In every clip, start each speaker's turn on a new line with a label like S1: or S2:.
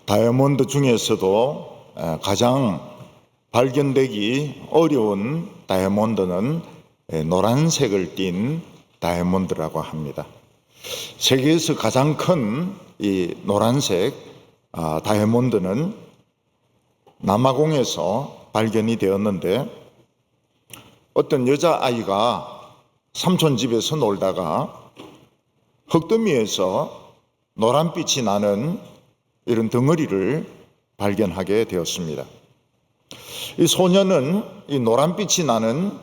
S1: 다이아몬드 중에서도 가장 발견되기 어려운 다이아몬드는 노란색을 띤 다이아몬드라고 합니다. 세계에서 가장 큰 이 노란색 다이아몬드는 남아공에서 발견이 되었는데, 어떤 여자아이가 삼촌 집에서 놀다가 흙더미에서 노란빛이 나는 이런 덩어리를 발견하게 되었습니다. 이 소녀는 이 노란빛이 나는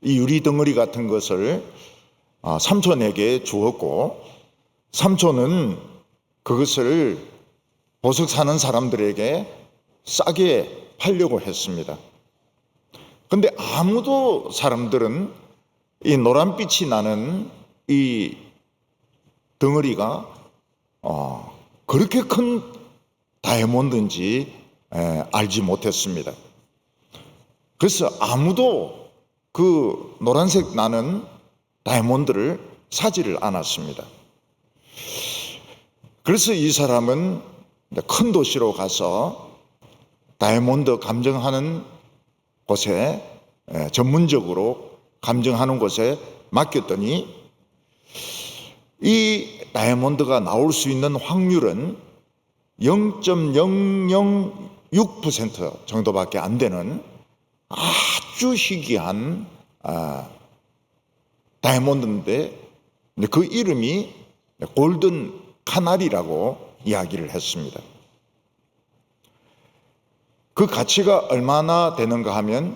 S1: 이 유리 덩어리 같은 것을 삼촌에게 주었고, 삼촌은 그것을 보석 사는 사람들에게 싸게 팔려고 했습니다. 그런데 아무도 사람들은 이 노란빛이 나는 이 덩어리가 그렇게 큰 다이아몬드인지 알지 못했습니다. 그래서 아무도 그 노란색 나는 다이아몬드를 사지를 않았습니다. 그래서 이 사람은 큰 도시로 가서 다이아몬드 감정하는 곳에, 전문적으로 감정하는 곳에 맡겼더니 이 다이아몬드가 나올 수 있는 확률은 0.006% 정도밖에 안 되는 아주 희귀한 다이아몬드인데, 그 이름이 골든 카나리라고 이야기를 했습니다. 그 가치가 얼마나 되는가 하면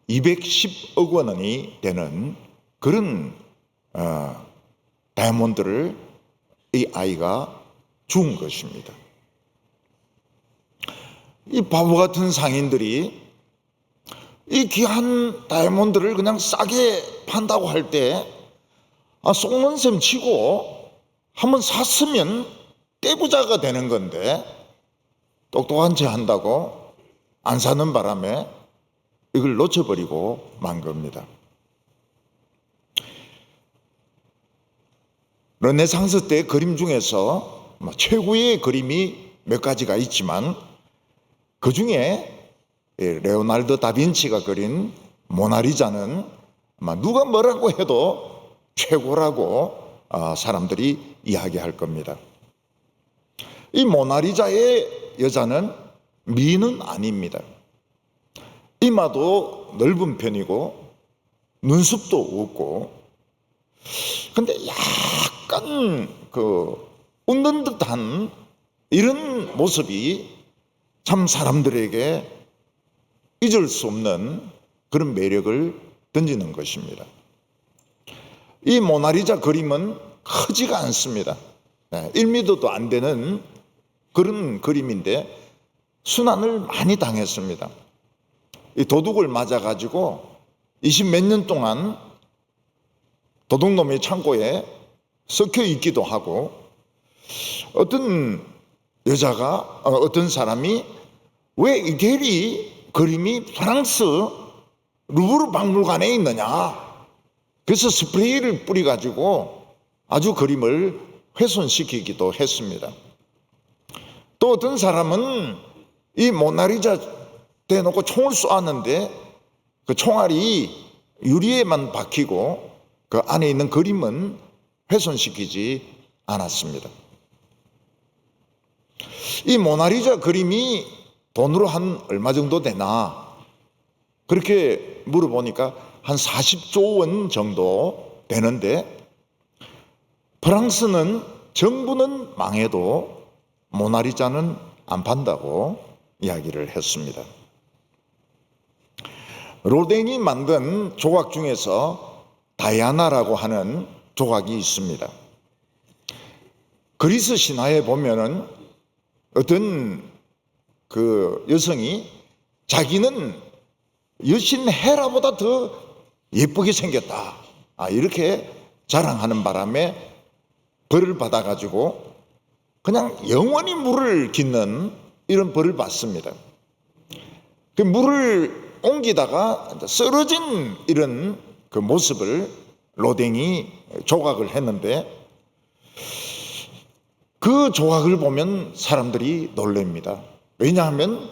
S1: 210억 원이 되는 그런 다이아몬드를 이 아이가 준 것입니다. 이 바보 같은 상인들이 이 귀한 다이아몬드를 그냥 싸게 판다고 할 때 속는 셈 치고 한번 샀으면 떼부자가 되는 건데, 똑똑한 체 한다고 안 사는 바람에 이걸 놓쳐버리고 만 겁니다. 르네상스 때 그림 중에서 최고의 그림이 몇 가지가 있지만, 그 중에 레오나르도 다빈치가 그린 모나리자는 누가 뭐라고 해도 최고라고 사람들이 이야기할 겁니다. 이 모나리자의 여자는 미는 아닙니다. 이마도 넓은 편이고 눈썹도 없고, 근데 약간 웃는 듯한 이런 모습이 참 사람들에게 잊을 수 없는 그런 매력을 던지는 것입니다. 이 모나리자 그림은 크지가 않습니다. 1m도 안 되는 그런 그림인데 순환을 많이 당했습니다. 이 도둑을 맞아가지고 20몇 년 동안 도둑놈의 창고에 썩혀 있기도 하고, 어떤 여자가, 어떤 사람이 왜 이태리 그림이 프랑스 루브르 박물관에 있느냐, 그래서 스프레이를 뿌려가지고 아주 그림을 훼손시키기도 했습니다. 또 어떤 사람은 이 모나리자 대놓고 총을 쏘았는데 그 총알이 유리에만 박히고 그 안에 있는 그림은 훼손시키지 않았습니다. 이 모나리자 그림이 돈으로 한 얼마 정도 되나, 그렇게 물어보니까 한 40조 원 정도 되는데, 프랑스는 정부는 망해도 모나리자는 안 판다고 이야기를 했습니다. 로댕이 만든 조각 중에서 다이아나라고 하는 조각이 있습니다. 그리스 신화에 보면은 어떤 그 여성이 자기는 여신 헤라보다 더 예쁘게 생겼다, 이렇게 자랑하는 바람에 벌을 받아가지고 그냥 영원히 물을 깃는 이런 벌을 받습니다. 그 물을 옮기다가 쓰러진 이런 그 모습을 로댕이 조각을 했는데, 그 조각을 보면 사람들이 놀랍니다. 왜냐하면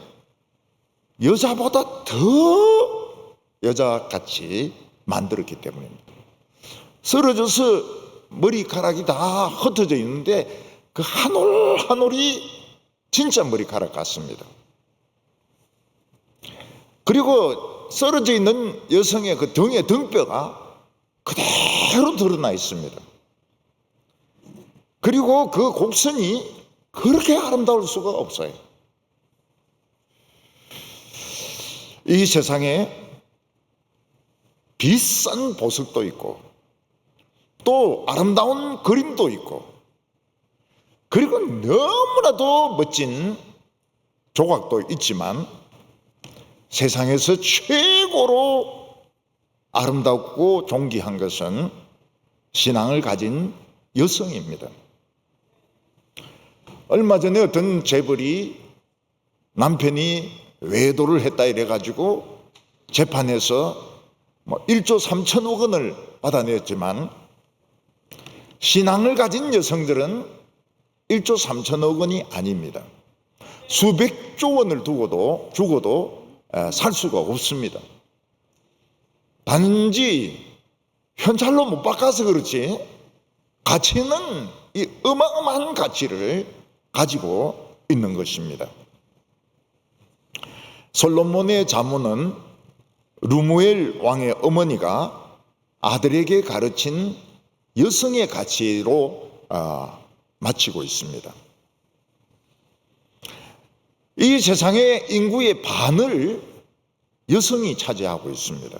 S1: 여자보다 더 여자같이 만들었기 때문입니다. 쓰러져서 머리카락이 다 흩어져 있는데 그 한 올 한 올이 진짜 머리카락 같습니다. 그리고 쓰러져 있는 여성의 그 등의 등뼈가 그대로 드러나 있습니다. 그리고 그 곡선이 그렇게 아름다울 수가 없어요. 이 세상에 비싼 보석도 있고 또 아름다운 그림도 있고 그리고 너무나도 멋진 조각도 있지만 세상에서 최고로 아름답고 존귀한 것은 신앙을 가진 여성입니다. 얼마 전에 어떤 재벌이 남편이 외도를 했다 이래가지고 재판에서 1조 3천억 원을 받아냈지만 신앙을 가진 여성들은 1조 3천억 원이 아닙니다. 수백조 원을 주고도 살 수가 없습니다. 단지 현찰로 못 바꿔서 그렇지 가치는 이 어마어마한 가치를 가지고 있는 것입니다. 솔로몬의 자문은 르무엘 왕의 어머니가 아들에게 가르친 여성의 가치로 마치고 있습니다. 이 세상의 인구의 반을 여성이 차지하고 있습니다.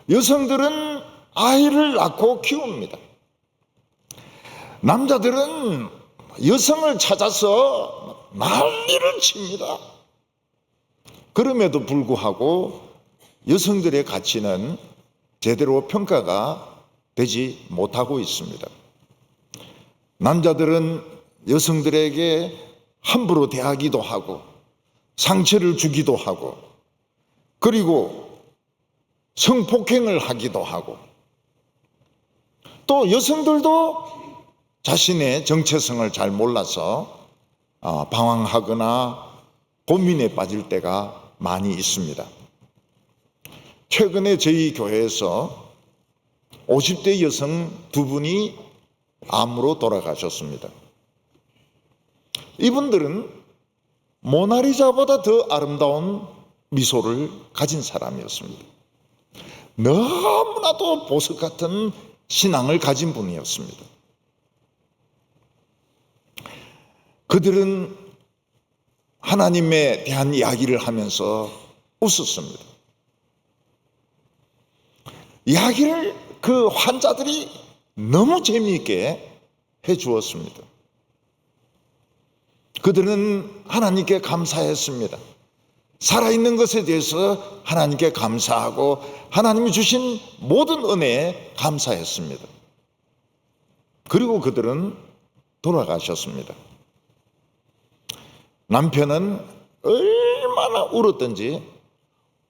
S1: 여성들은 아이를 낳고 키웁니다. 남자들은 여성을 찾아서 난리를 칩니다. 그럼에도 불구하고 여성들의 가치는 제대로 평가가 되지 못하고 있습니다. 남자들은 여성들에게 함부로 대하기도 하고 상처를 주기도 하고 그리고 성폭행을 하기도 하고 또 여성들도 자신의 정체성을 잘 몰라서 방황하거나 고민에 빠질 때가 많이 있습니다. 최근에 저희 교회에서 50대 여성 2분이 암으로 돌아가셨습니다. 이분들은 모나리자보다 더 아름다운 미소를 가진 사람이었습니다. 너무나도 보석 같은 신앙을 가진 분이었습니다. 그들은 하나님에 대한 이야기를 하면서 웃었습니다. 이야기를 그 환자들이 너무 재미있게 해 주었습니다. 그들은 하나님께 감사했습니다. 살아있는 것에 대해서 하나님께 감사하고 하나님이 주신 모든 은혜에 감사했습니다. 그리고 그들은 돌아가셨습니다. 남편은 얼마나 울었던지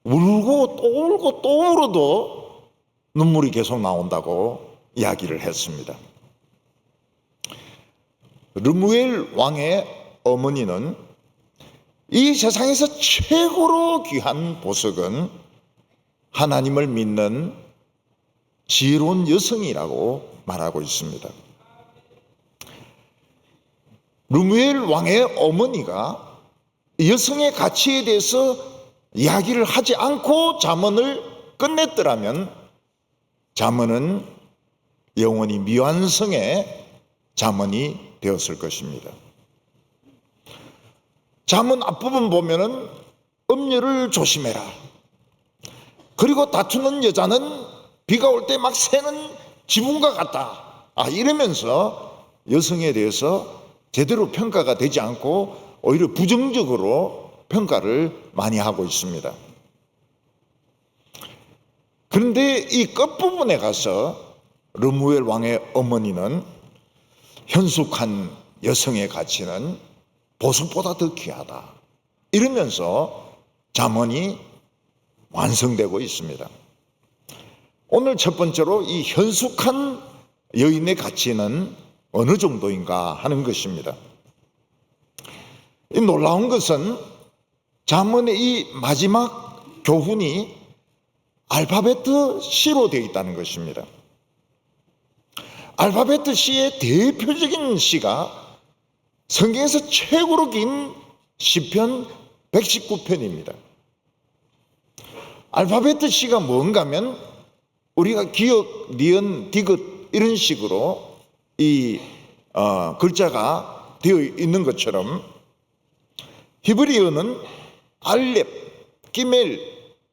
S1: 울고 또 울고 또 울어도 눈물이 계속 나온다고 이야기를 했습니다. 르무엘 왕의 어머니는 이 세상에서 최고로 귀한 보석은 하나님을 믿는 지혜로운 여성이라고 말하고 있습니다. 르무엘 왕의 어머니가 여성의 가치에 대해서 이야기를 하지 않고 잠언을 끝냈더라면 잠언은 영원히 미완성의 잠언이 되었을 것입니다. 잠언 앞부분 보면은 음녀를 조심해라. 그리고 다투는 여자는 비가 올 때 막 새는 지붕과 같다. 이러면서 여성에 대해서 제대로 평가가 되지 않고 오히려 부정적으로 평가를 많이 하고 있습니다. 그런데 이 끝부분에 가서 르무엘 왕의 어머니는 현숙한 여성의 가치는 보석보다 더 귀하다. 이러면서 잠언이 완성되고 있습니다. 오늘 첫 번째로 이 현숙한 여인의 가치는 어느 정도인가 하는 것입니다. 이 놀라운 것은 잠언의 이 마지막 교훈이 알파베트 C로 되어 있다는 것입니다. 알파베트 C의 대표적인 시가 성경에서 최고로 긴 시편 119편입니다. 알파베트 C가 뭔가 하면 우리가 기역, 니은, 디귿 이런 식으로 이 글자가 되어 있는 것처럼 히브리어는 알렙, 기멜,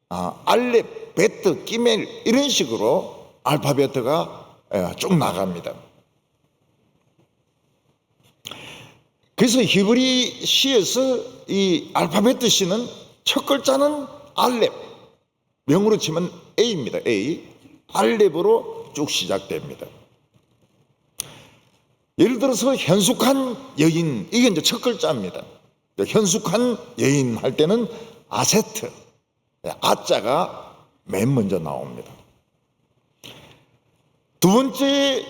S1: 알렙, 베트, 기멜 이런 식으로 알파베트가 쭉 나갑니다. 그래서 히브리 시에서 이 알파베트 C는 첫 글자는 알렙, 명으로 치면 A입니다. A, 알렙으로 쭉 시작됩니다. 예를 들어서 현숙한 여인, 이게 이제 첫 글자입니다. 현숙한 여인 할 때는 아세트, 아자가 맨 먼저 나옵니다. 두 번째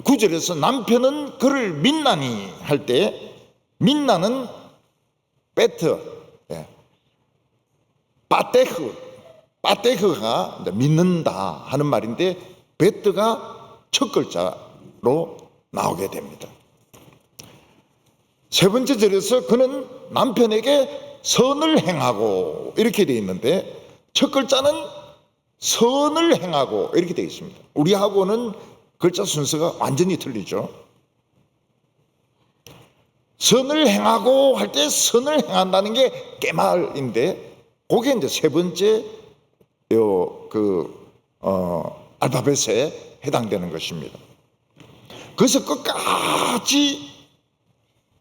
S1: 구절에서 남편은 그를 민나니 할 때 민나는 베트, 빠테흐가 믿는다 하는 말인데 베트가 첫 글자로 나오게 됩니다. 세 번째 절에서 그는 남편에게 선을 행하고 이렇게 되어 있는데 첫 글자는 선을 행하고 이렇게 되어 있습니다. 우리하고는 글자 순서가 완전히 틀리죠. 선을 행하고 할 때 선을 행한다는 게 깨말인데 그게 이제 세 번째 알파벳에 해당되는 것입니다. 그래서 끝까지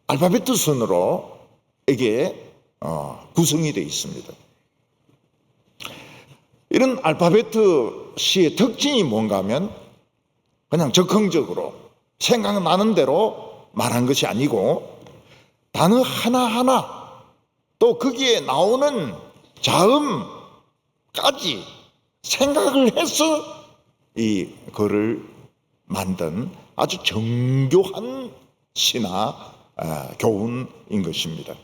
S1: 알파벳 순으로 이게 구성이 되어 있습니다. 이런 알파벳 C의 특징이 뭔가 하면 그냥 적극적으로 생각나는 대로 말한 것이 아니고 단어 하나하나 또 거기에 나오는 자음까지 생각을 해서 이 글을 만든 아주 정교한 시나 교훈인 것입니다.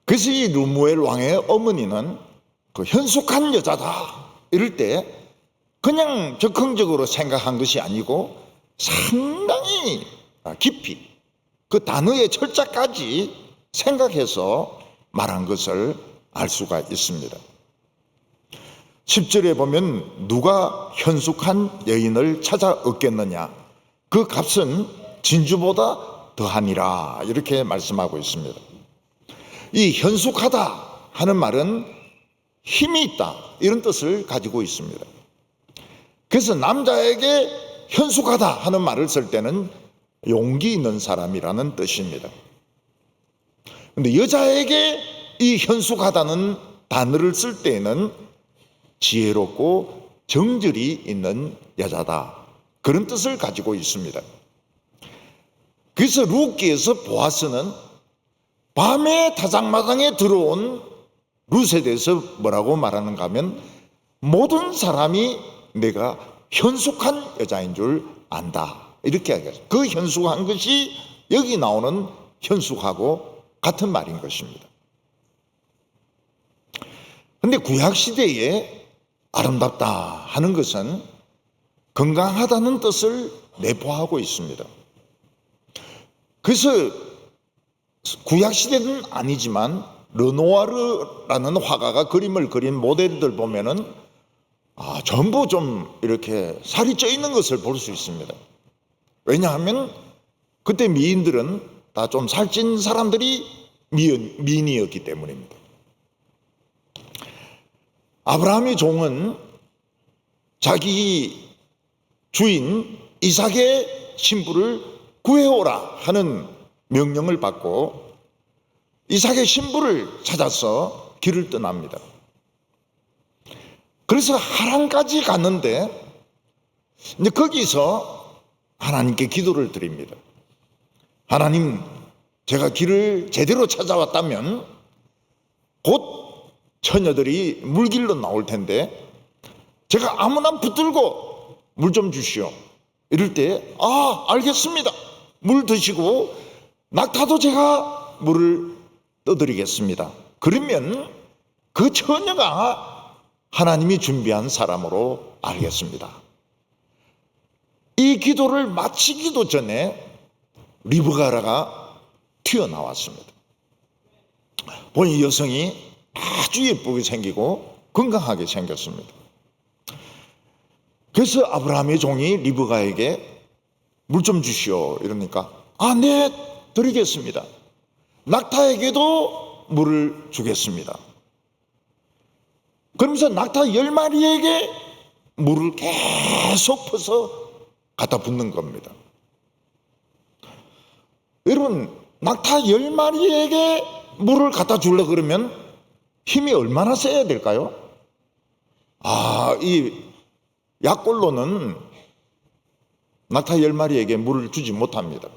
S1: 그래서 이 르무엘 왕의 어머니는 그 현숙한 여자다 이럴 때 그냥 적극적으로 생각한 것이 아니고 상당히 깊이 그 단어의 철자까지 생각해서 말한 것을 알 수가 있습니다. 10절에 보면 누가 현숙한 여인을 찾아 얻겠느냐 그 값은 진주보다 더하니라 이렇게 말씀하고 있습니다. 이 현숙하다 하는 말은 힘이 있다 이런 뜻을 가지고 있습니다. 그래서 남자에게 현숙하다 하는 말을 쓸 때는 용기 있는 사람이라는 뜻입니다. 그런데 여자에게 이 현숙하다는 단어를 쓸 때에는 지혜롭고 정절이 있는 여자다 그런 뜻을 가지고 있습니다. 그래서 룻기에서 보아스는 밤에 타작마당에 들어온 룻에 대해서 뭐라고 말하는가 하면 모든 사람이 내가 현숙한 여자인 줄 안다 이렇게 하겠습니다. 그 현숙한 것이 여기 나오는 현숙하고 같은 말인 것입니다. 그런데 구약시대에 아름답다 하는 것은 건강하다는 뜻을 내포하고 있습니다. 그래서 구약시대는 아니지만 르노아르라는 화가가 그림을 그린 모델들 보면은 전부 좀 이렇게 살이 쪄 있는 것을 볼 수 있습니다. 왜냐하면 그때 미인들은 다 좀 살찐 사람들이 미인이었기 때문입니다. 아브라함의 종은 자기 주인 이삭의 신부를 구해오라 하는 명령을 받고 이삭의 신부를 찾아서 길을 떠납니다. 그래서 하란까지 갔는데 이제 거기서 하나님께 기도를 드립니다. 하나님, 제가 길을 제대로 찾아왔다면 곧 처녀들이 물길로 나올 텐데 제가 아무나 붙들고 물 좀 주시오 이럴 때 알겠습니다. 물 드시고 낙타도 제가 물을 떠드리겠습니다. 그러면 그 처녀가 하나님이 준비한 사람으로 알겠습니다. 이 기도를 마치기도 전에 리브가라가 튀어나왔습니다. 보니 여성이 아주 예쁘게 생기고 건강하게 생겼습니다. 그래서 아브라함의 종이 리브가에게 물 좀 주시오 이러니까 네, 드리겠습니다. 낙타에게도 물을 주겠습니다. 그러면서 낙타 10마리에게 물을 계속 퍼서 갖다 붓는 겁니다. 여러분, 낙타 10마리에게 물을 갖다 주려고 그러면 힘이 얼마나 세야 될까요? 이 약골로는 낙타 10마리에게 물을 주지 못합니다.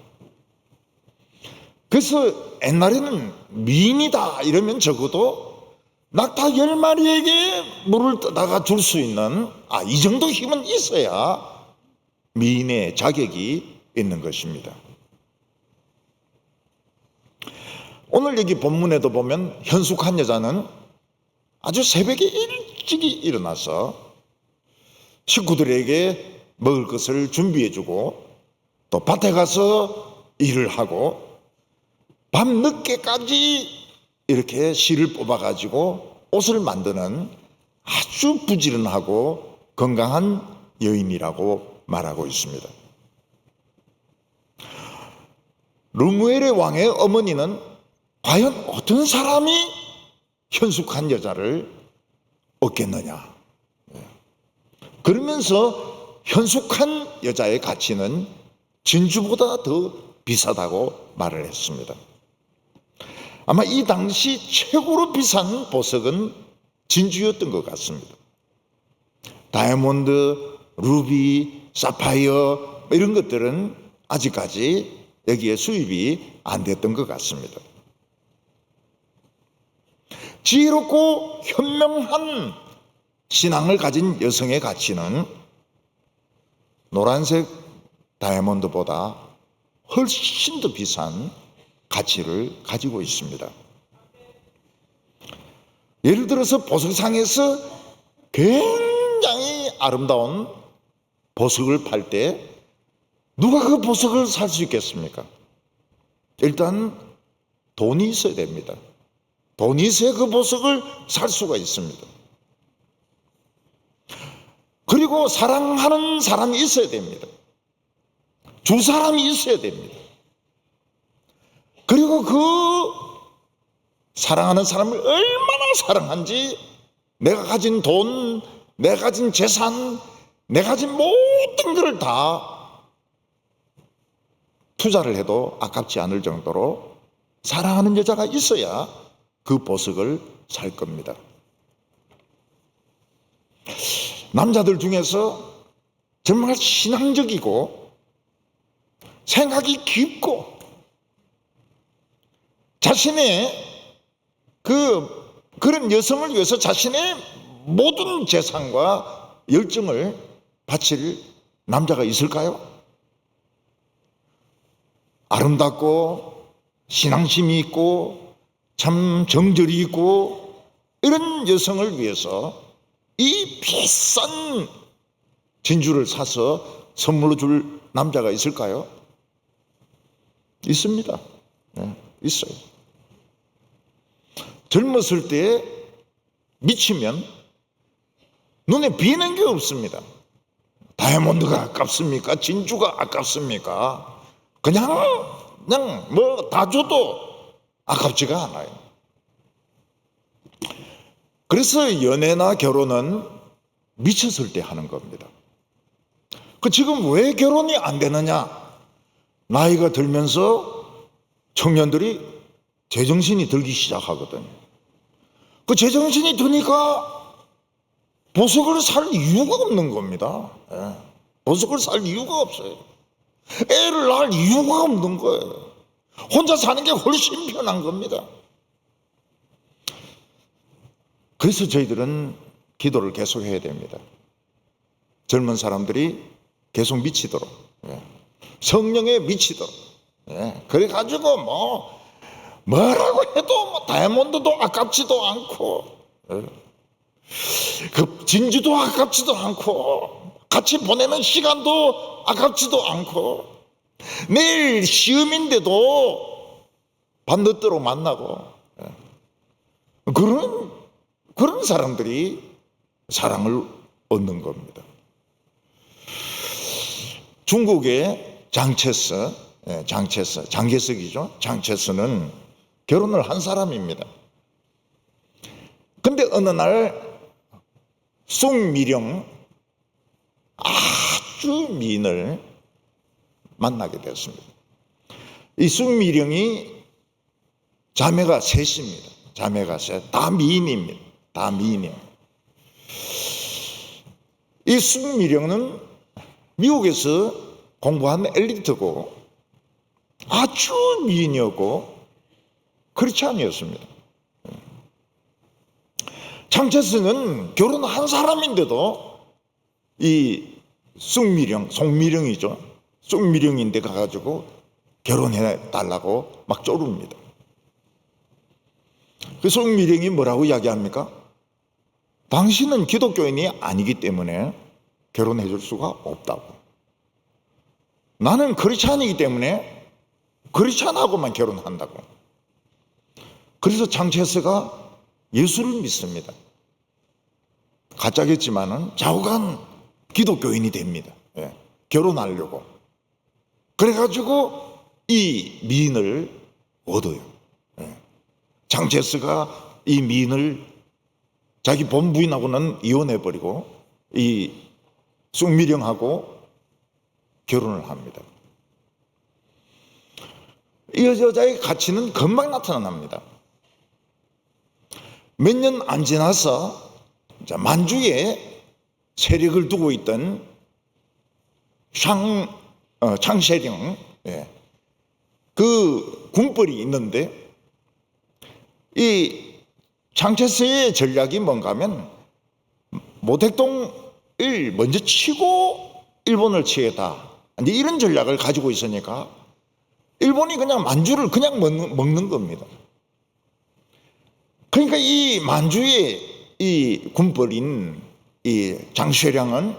S1: 그래서 옛날에는 미인이다 이러면 적어도 낙타 10마리에게 물을 떠다가 줄 수 있는 이 정도 힘은 있어야 미인의 자격이 있는 것입니다. 오늘 여기 본문에도 보면 현숙한 여자는 아주 새벽에 일찍이 일어나서 식구들에게 먹을 것을 준비해주고 또 밭에 가서 일을 하고 밤 늦게까지 이렇게 실을 뽑아가지고 옷을 만드는 아주 부지런하고 건강한 여인이라고 말하고 있습니다. 르무엘의 왕의 어머니는 과연 어떤 사람이 현숙한 여자를 얻겠느냐. 그러면서 현숙한 여자의 가치는 진주보다 더 비싸다고 말을 했습니다. 아마 이 당시 최고로 비싼 보석은 진주였던 것 같습니다. 다이아몬드, 루비, 사파이어 이런 것들은 아직까지 여기에 수입이 안 됐던 것 같습니다. 지혜롭고 현명한 신앙을 가진 여성의 가치는 노란색 다이아몬드보다 훨씬 더 비싼 가치를 가지고 있습니다. 예를 들어서 보석상에서 굉장히 아름다운 보석을 팔 때 누가 그 보석을 살 수 있겠습니까? 일단 돈이 있어야 됩니다. 돈이 있어야 그 보석을 살 수가 있습니다. 그리고 사랑하는 사람이 있어야 됩니다. 주 사람이 있어야 됩니다. 그리고 그 사랑하는 사람을 얼마나 사랑한지 내가 가진 돈, 내가 가진 재산, 내가 가진 모든 것을 다 투자를 해도 아깝지 않을 정도로 사랑하는 여자가 있어야 그 보석을 살 겁니다. 남자들 중에서 정말 신앙적이고 생각이 깊고 자신의 그런 여성을 위해서 자신의 모든 재산과 열정을 바칠 남자가 있을까요? 아름답고 신앙심이 있고 참 정절이 있고 이런 여성을 위해서 이 비싼 진주를 사서 선물로 줄 남자가 있을까요? 있습니다. 네, 있어요. 젊었을 때 미치면 눈에 비는 게 없습니다. 다이아몬드가 아깝습니까? 진주가 아깝습니까? 그냥 뭐 다 줘도 아깝지가 않아요. 그래서 연애나 결혼은 미쳤을 때 하는 겁니다. 지금 왜 결혼이 안 되느냐? 나이가 들면서 청년들이 제정신이 들기 시작하거든요. 제정신이 드니까 보석을 살 이유가 없는 겁니다. 보석을 살 이유가 없어요. 애를 낳을 이유가 없는 거예요. 혼자 사는 게 훨씬 편한 겁니다. 그래서 저희들은 기도를 계속 해야 됩니다. 젊은 사람들이 계속 미치도록 성령에 미치도록. 그래가지고 뭐라고 해도 다이아몬드도 아깝지도 않고, 그 진주도 아깝지도 않고, 같이 보내는 시간도 아깝지도 않고, 매일 시험인데도 밤늦도록 만나고, 그런 사람들이 사랑을 얻는 겁니다. 중국의 장개석이죠. 장채서는 결혼을 한 사람입니다. 근데 어느 날 숭미령, 아주 미인을 만나게 되었습니다. 이 숭미령이 자매가 셋입니다. 자매가 셋, 다 미인입니다. 다 미인이에요. 이 숭미령은 미국에서 공부한 엘리트고 아주 미인이었고 크리스찬이었습니다. 장채스는 결혼한 사람인데도 이 송미령이죠. 숭미령인데 가가지고 결혼해 달라고 막 쪼릅니다. 그 숭미령이 뭐라고 이야기합니까? 당신은 기독교인이 아니기 때문에 결혼해 줄 수가 없다고. 나는 크리스찬이기 때문에 크리스찬하고만 결혼한다고. 그래서 장채스가 예수를 믿습니다. 가짜겠지만은 좌우간 기독교인이 됩니다. 결혼하려고. 그래가지고 이 미인을 얻어요. 장채스가 이 미인을 자기 본부인하고는 이혼해버리고 이 숭미령하고 결혼을 합니다. 이 여자의 가치는 금방 나타납니다. 몇 년 안 지나서 만주에 세력을 두고 있던 창세령, 그 군벌이 있는데 이 장채서의 전략이 뭔가 하면 모택동을 먼저 치고 일본을 치겠다, 이런 전략을 가지고 있으니까 일본이 그냥 만주를 그냥 먹는 겁니다. 그러니까 이 만주의 이 군벌인 이 장쇠량은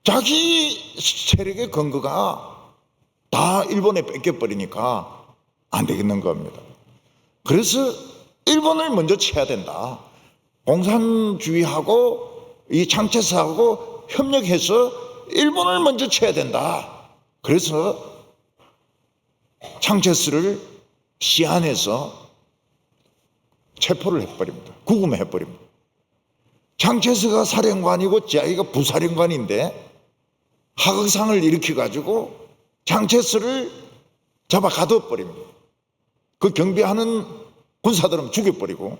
S1: 자기 세력의 근거가 다 일본에 뺏겨버리니까 안 되겠는 겁니다. 그래서 일본을 먼저 쳐야 된다. 공산주의하고 이 장채서하고 협력해서 일본을 먼저 쳐야 된다. 그래서 장채서를 시안에서 체포를 해버립니다. 구금해버립니다. 장채서가 사령관이고 자기가 부사령관인데 하극상을 일으켜가지고 장채서를 잡아 가둬버립니다. 그 경비하는 군사들은 죽여버리고.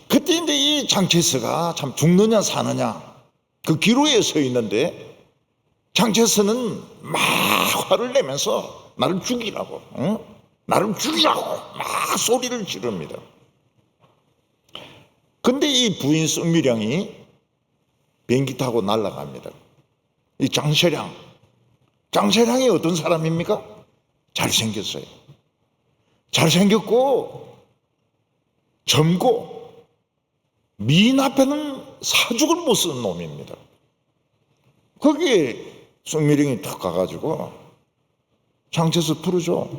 S1: 그때 이제 이 장채서가 참 죽느냐 사느냐 그 기로에 서 있는데 장채서는 막 화를 내면서 나를 죽이라고, 나를 죽이라고 막 소리를 지릅니다. 근데 이 부인 숭미령이 비행기 타고 날아갑니다. 이 장쇠량이 어떤 사람입니까? 잘생겼어요. 잘생겼고 젊고 미인 앞에는 사죽을 못 쓰는 놈입니다. 거기에 숭미령이 탁 가가지고 장채서 풀어줘.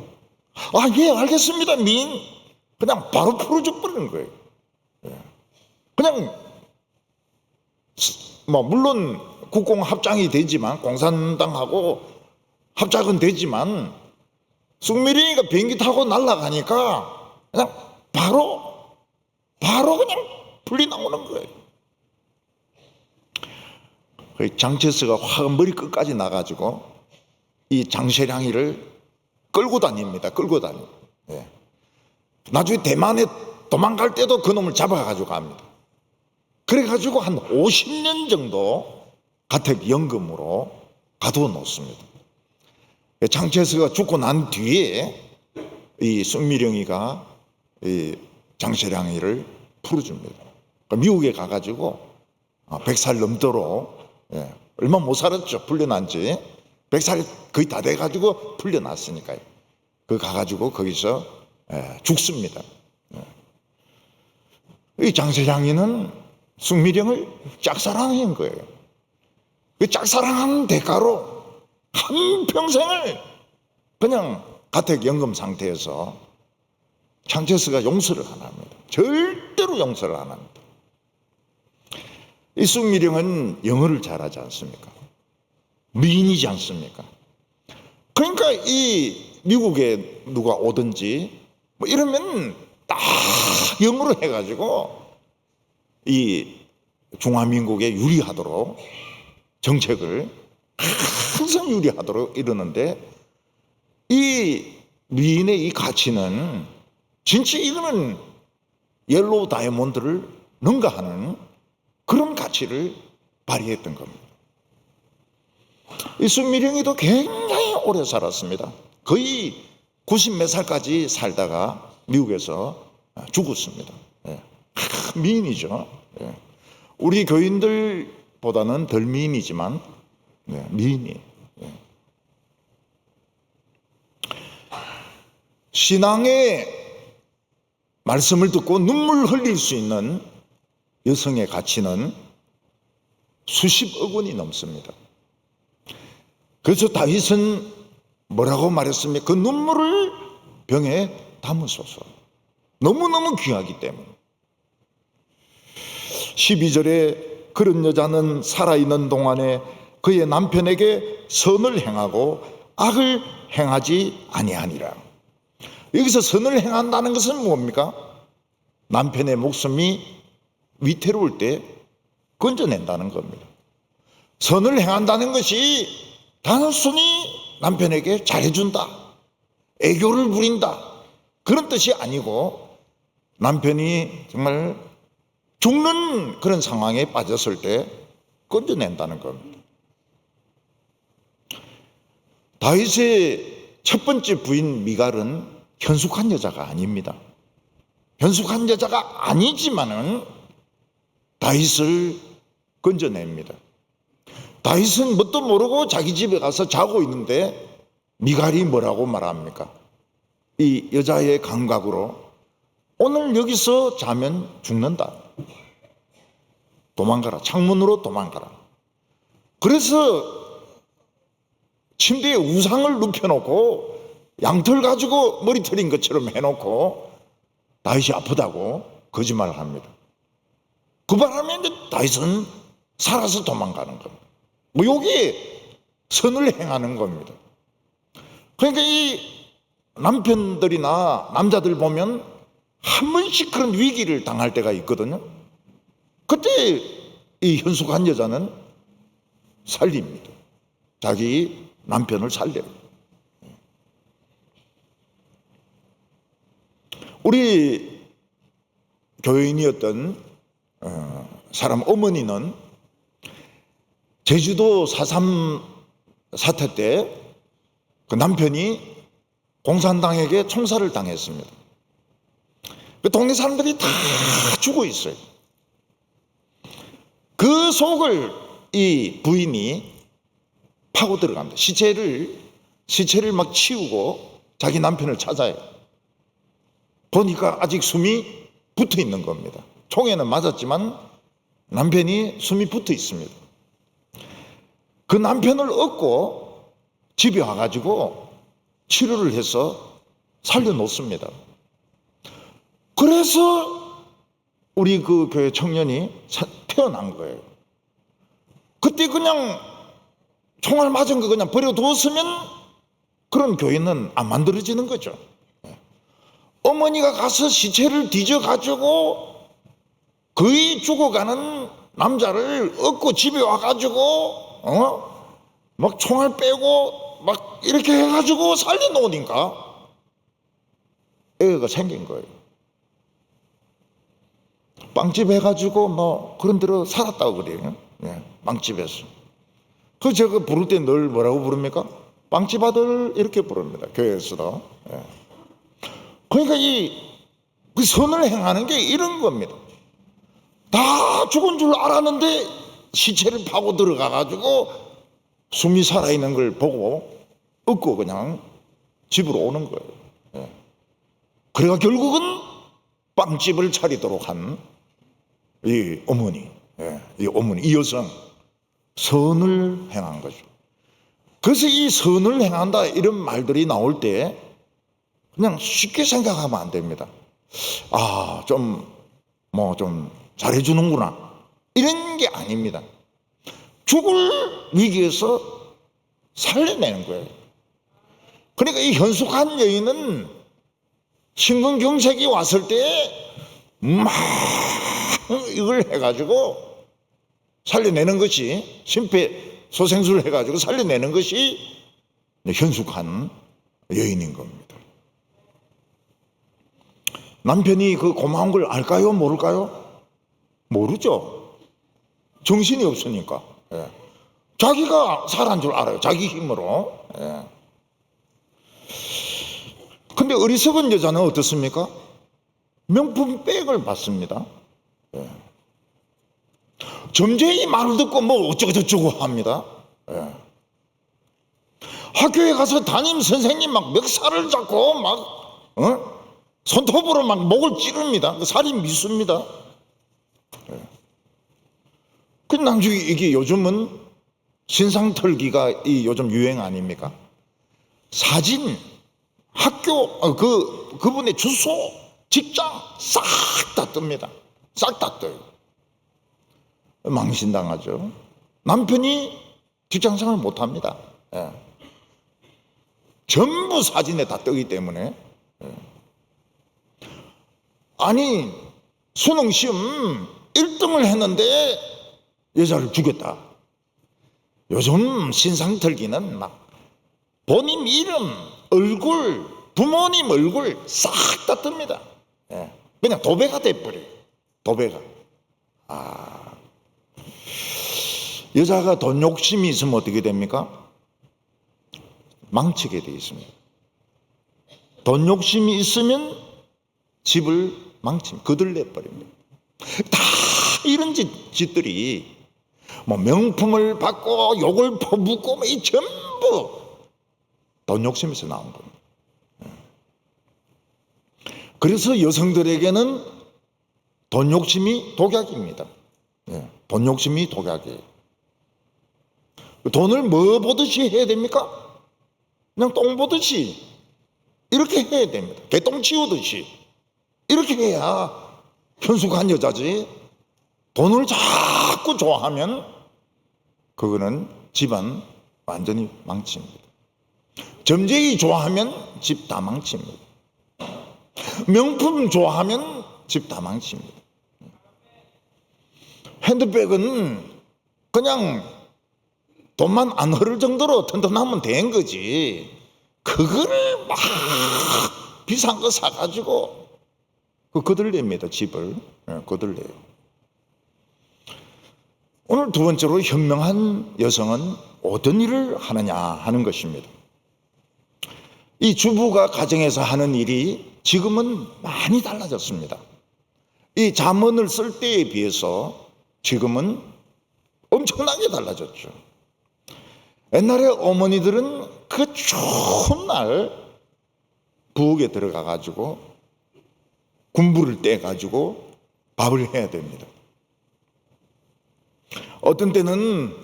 S1: 예, 알겠습니다, 미인. 그냥 바로 풀어줘 버리는 거예요. 그냥 물론 국공 합장이 되지만, 공산당하고 합작은 되지만 숭미령이가 비행기 타고 날아가니까 그냥 바로 그냥 풀리 나오는 거예요. 장채서가 화가 머리 끝까지 나가지고 이 장쇠량이를 끌고 다닙니다. 끌고 다녀. 나중에 대만에 도망갈 때도 그 놈을 잡아가지고 갑니다. 그래가지고 한 50년 정도 가택연금으로 가두어 놓습니다. 장채서가 죽고 난 뒤에 이 숭미령이가 이 장쇠량이를 풀어줍니다. 미국에 가가지고 100살 넘도록 얼마 못 살았죠. 풀려난 지 100살이 거의 다 돼가지고 풀려났으니까요. 그 가가지고 거기서 죽습니다. 이 장세장인은 숭미령을 짝사랑한 거예요. 그 짝사랑한 대가로 한평생을 그냥 가택연금 상태에서 창체스가 용서를 안 합니다. 절대로 용서를 안 합니다. 이 숭미령은 영어를 잘하지 않습니까? 미인이지 않습니까? 그러니까 이 미국에 누가 오든지 뭐 이러면 딱 영어로 해가지고 이 중화민국에 유리하도록 정책을 항상 유리하도록 이러는데, 이 미인의 이 가치는 진짜 이거는 옐로우 다이아몬드를 능가하는 그런 가치를 발휘했던 겁니다. 이 숭미령이도 굉장히 오래 살았습니다. 거의 90몇 살까지 살다가 미국에서 죽었습니다. 미인이죠. 우리 교인들보다는 덜 미인이지만 미인이. 신앙의 말씀을 듣고 눈물 흘릴 수 있는 여성의 가치는 수십억 원이 넘습니다. 그래서 다윗은 뭐라고 말했습니까? 그 눈물을 병에 담으소서. 너무너무 귀하기 때문에. 12절에 그런 여자는 살아있는 동안에 그의 남편에게 선을 행하고 악을 행하지 아니하니라. 여기서 선을 행한다는 것은 뭡니까? 남편의 목숨이 위태로울 때 건져낸다는 겁니다. 선을 행한다는 것이 단순히 남편에게 잘해준다, 애교를 부린다, 그런 뜻이 아니고 남편이 정말 죽는 그런 상황에 빠졌을 때 건져낸다는 겁니다. 다윗의 첫 번째 부인 미갈은 현숙한 여자가 아닙니다. 현숙한 여자가 아니지만은 다윗을 건져냅니다. 다윗은 뭣도 모르고 자기 집에 가서 자고 있는데 미갈이 뭐라고 말합니까? 이 여자의 감각으로 오늘 여기서 자면 죽는다. 도망가라. 창문으로 도망가라. 그래서 침대에 우상을 눕혀놓고 양털 가지고 머리털인 것처럼 해놓고 다윗이 아프다고 거짓말을 합니다. 그 바람에 다윗은 살아서 도망가는 겁니다. 뭐 여기에 선을 행하는 겁니다. 그러니까 이 남편들이나 남자들 보면 한 번씩 그런 위기를 당할 때가 있거든요. 그때 이 현숙한 여자는 살립니다. 자기 남편을 살려요. 우리 교인이었던 사람 어머니는 제주도 4.3 사태 때 그 남편이 공산당에게 총살을 당했습니다. 그 동네 사람들이 다 죽어 있어요. 그 속을 이 부인이 파고 들어갑니다. 시체를 막 치우고 자기 남편을 찾아요. 보니까 아직 숨이 붙어 있는 겁니다. 총에는 맞았지만 남편이 숨이 붙어 있습니다. 그 남편을 얻고 집에 와가지고 치료를 해서 살려놓습니다. 그래서 우리 그 교회 청년이 태어난 거예요. 그때 그냥 총알 맞은 거 그냥 버려두었으면 그런 교회는 안 만들어지는 거죠. 어머니가 가서 시체를 뒤져가지고 거의 죽어가는 남자를 얻고 집에 와가지고 막 총알 빼고 막 이렇게 해가지고 살려놓으니까 애가 생긴 거예요. 빵집 해가지고 뭐 그런 데로 살았다고 그래요. 빵집에서. 그 제가 부를 때 늘 뭐라고 부릅니까? 빵집 아들 이렇게 부릅니다. 교회에서도. 그러니까 그 선을 행하는 게 이런 겁니다. 다 죽은 줄 알았는데 시체를 파고 들어가 가지고 숨이 살아있는 걸 보고 얻고 그냥 집으로 오는 거예요. 예. 그래가 결국은 빵집을 차리도록 한 이 어머니, 이 어머니, 이 여성 선을 행한 거죠. 그래서 이 선을 행한다 이런 말들이 나올 때 그냥 쉽게 생각하면 안 됩니다. 아, 좀 잘해주는구나 이런 게 아닙니다. 죽을 위기에서 살려내는 거예요. 그러니까 이 현숙한 여인은 심근경색이 왔을 때 막 이걸 해가지고 살려내는 것이, 심폐소생술을 해가지고 살려내는 것이 현숙한 여인인 겁니다. 남편이 그 고마운 걸 알까요? 모를까요? 모르죠. 정신이 없으니까. 예. 자기가 살아난 줄 알아요. 자기 힘으로. 예. 근데 어리석은 여자는 어떻습니까? 명품 백을 받습니다. 예. 점쟁이 말을 듣고 뭐 어쩌고저쩌고 합니다. 예. 학교에 가서 담임 선생님 막 멱살을 잡고 막 손톱으로 막 목을 찌릅니다. 살이 미수입니다. 예. 그 나중에 이게 요즘은 신상털기가 이 요즘 유행 아닙니까? 사진, 학교, 그분의 주소, 직장 싹 다 뜹니다. 싹 다 떠요. 망신당하죠. 남편이 직장생활을 못합니다. 예. 전부 사진에 다 뜨기 때문에. 예. 아니 수능시험 1등을 했는데 여자를 죽였다. 요즘 신상털기는 막 본인 이름, 얼굴, 부모님 얼굴 싹 다 뜹니다. 예. 그냥 도배가 돼버려요. 도배가. 여자가 돈 욕심이 있으면 어떻게 됩니까? 망치게 돼 있습니다. 돈 욕심이 있으면 집을 망칩니다. 거들내버립니다. 다 이런 짓들이 뭐 명품을 받고 욕을 퍼붓고 뭐 이 전부 돈 욕심에서 나온 겁니다. 그래서 여성들에게는 돈 욕심이 독약입니다. 돈 욕심이 독약이에요. 돈을 뭐 보듯이 해야 됩니까? 그냥 똥 보듯이 이렇게 해야 됩니다. 개똥 치우듯이 이렇게 해야 현숙한 여자지. 돈을 자꾸 좋아하면 그거는 집안 완전히 망칩니다. 점쟁이 좋아하면 집 다 망칩니다. 명품 좋아하면 집 다 망칩니다. 핸드백은 그냥 돈만 안 흐를 정도로 튼튼하면 된 거지. 그거를 막 비싼 거 사가지고 거들냅니다. 집을 거들려요. 오늘 두 번째로 현명한 여성은 어떤 일을 하느냐 하는 것입니다. 이 주부가 가정에서 하는 일이 지금은 많이 달라졌습니다. 이 잠언을 쓸 때에 비해서 지금은 엄청나게 달라졌죠. 옛날에 어머니들은 그 추운 날 부엌에 들어가 가지고 군부를 떼 가지고 밥을 해야 됩니다. 어떤 때는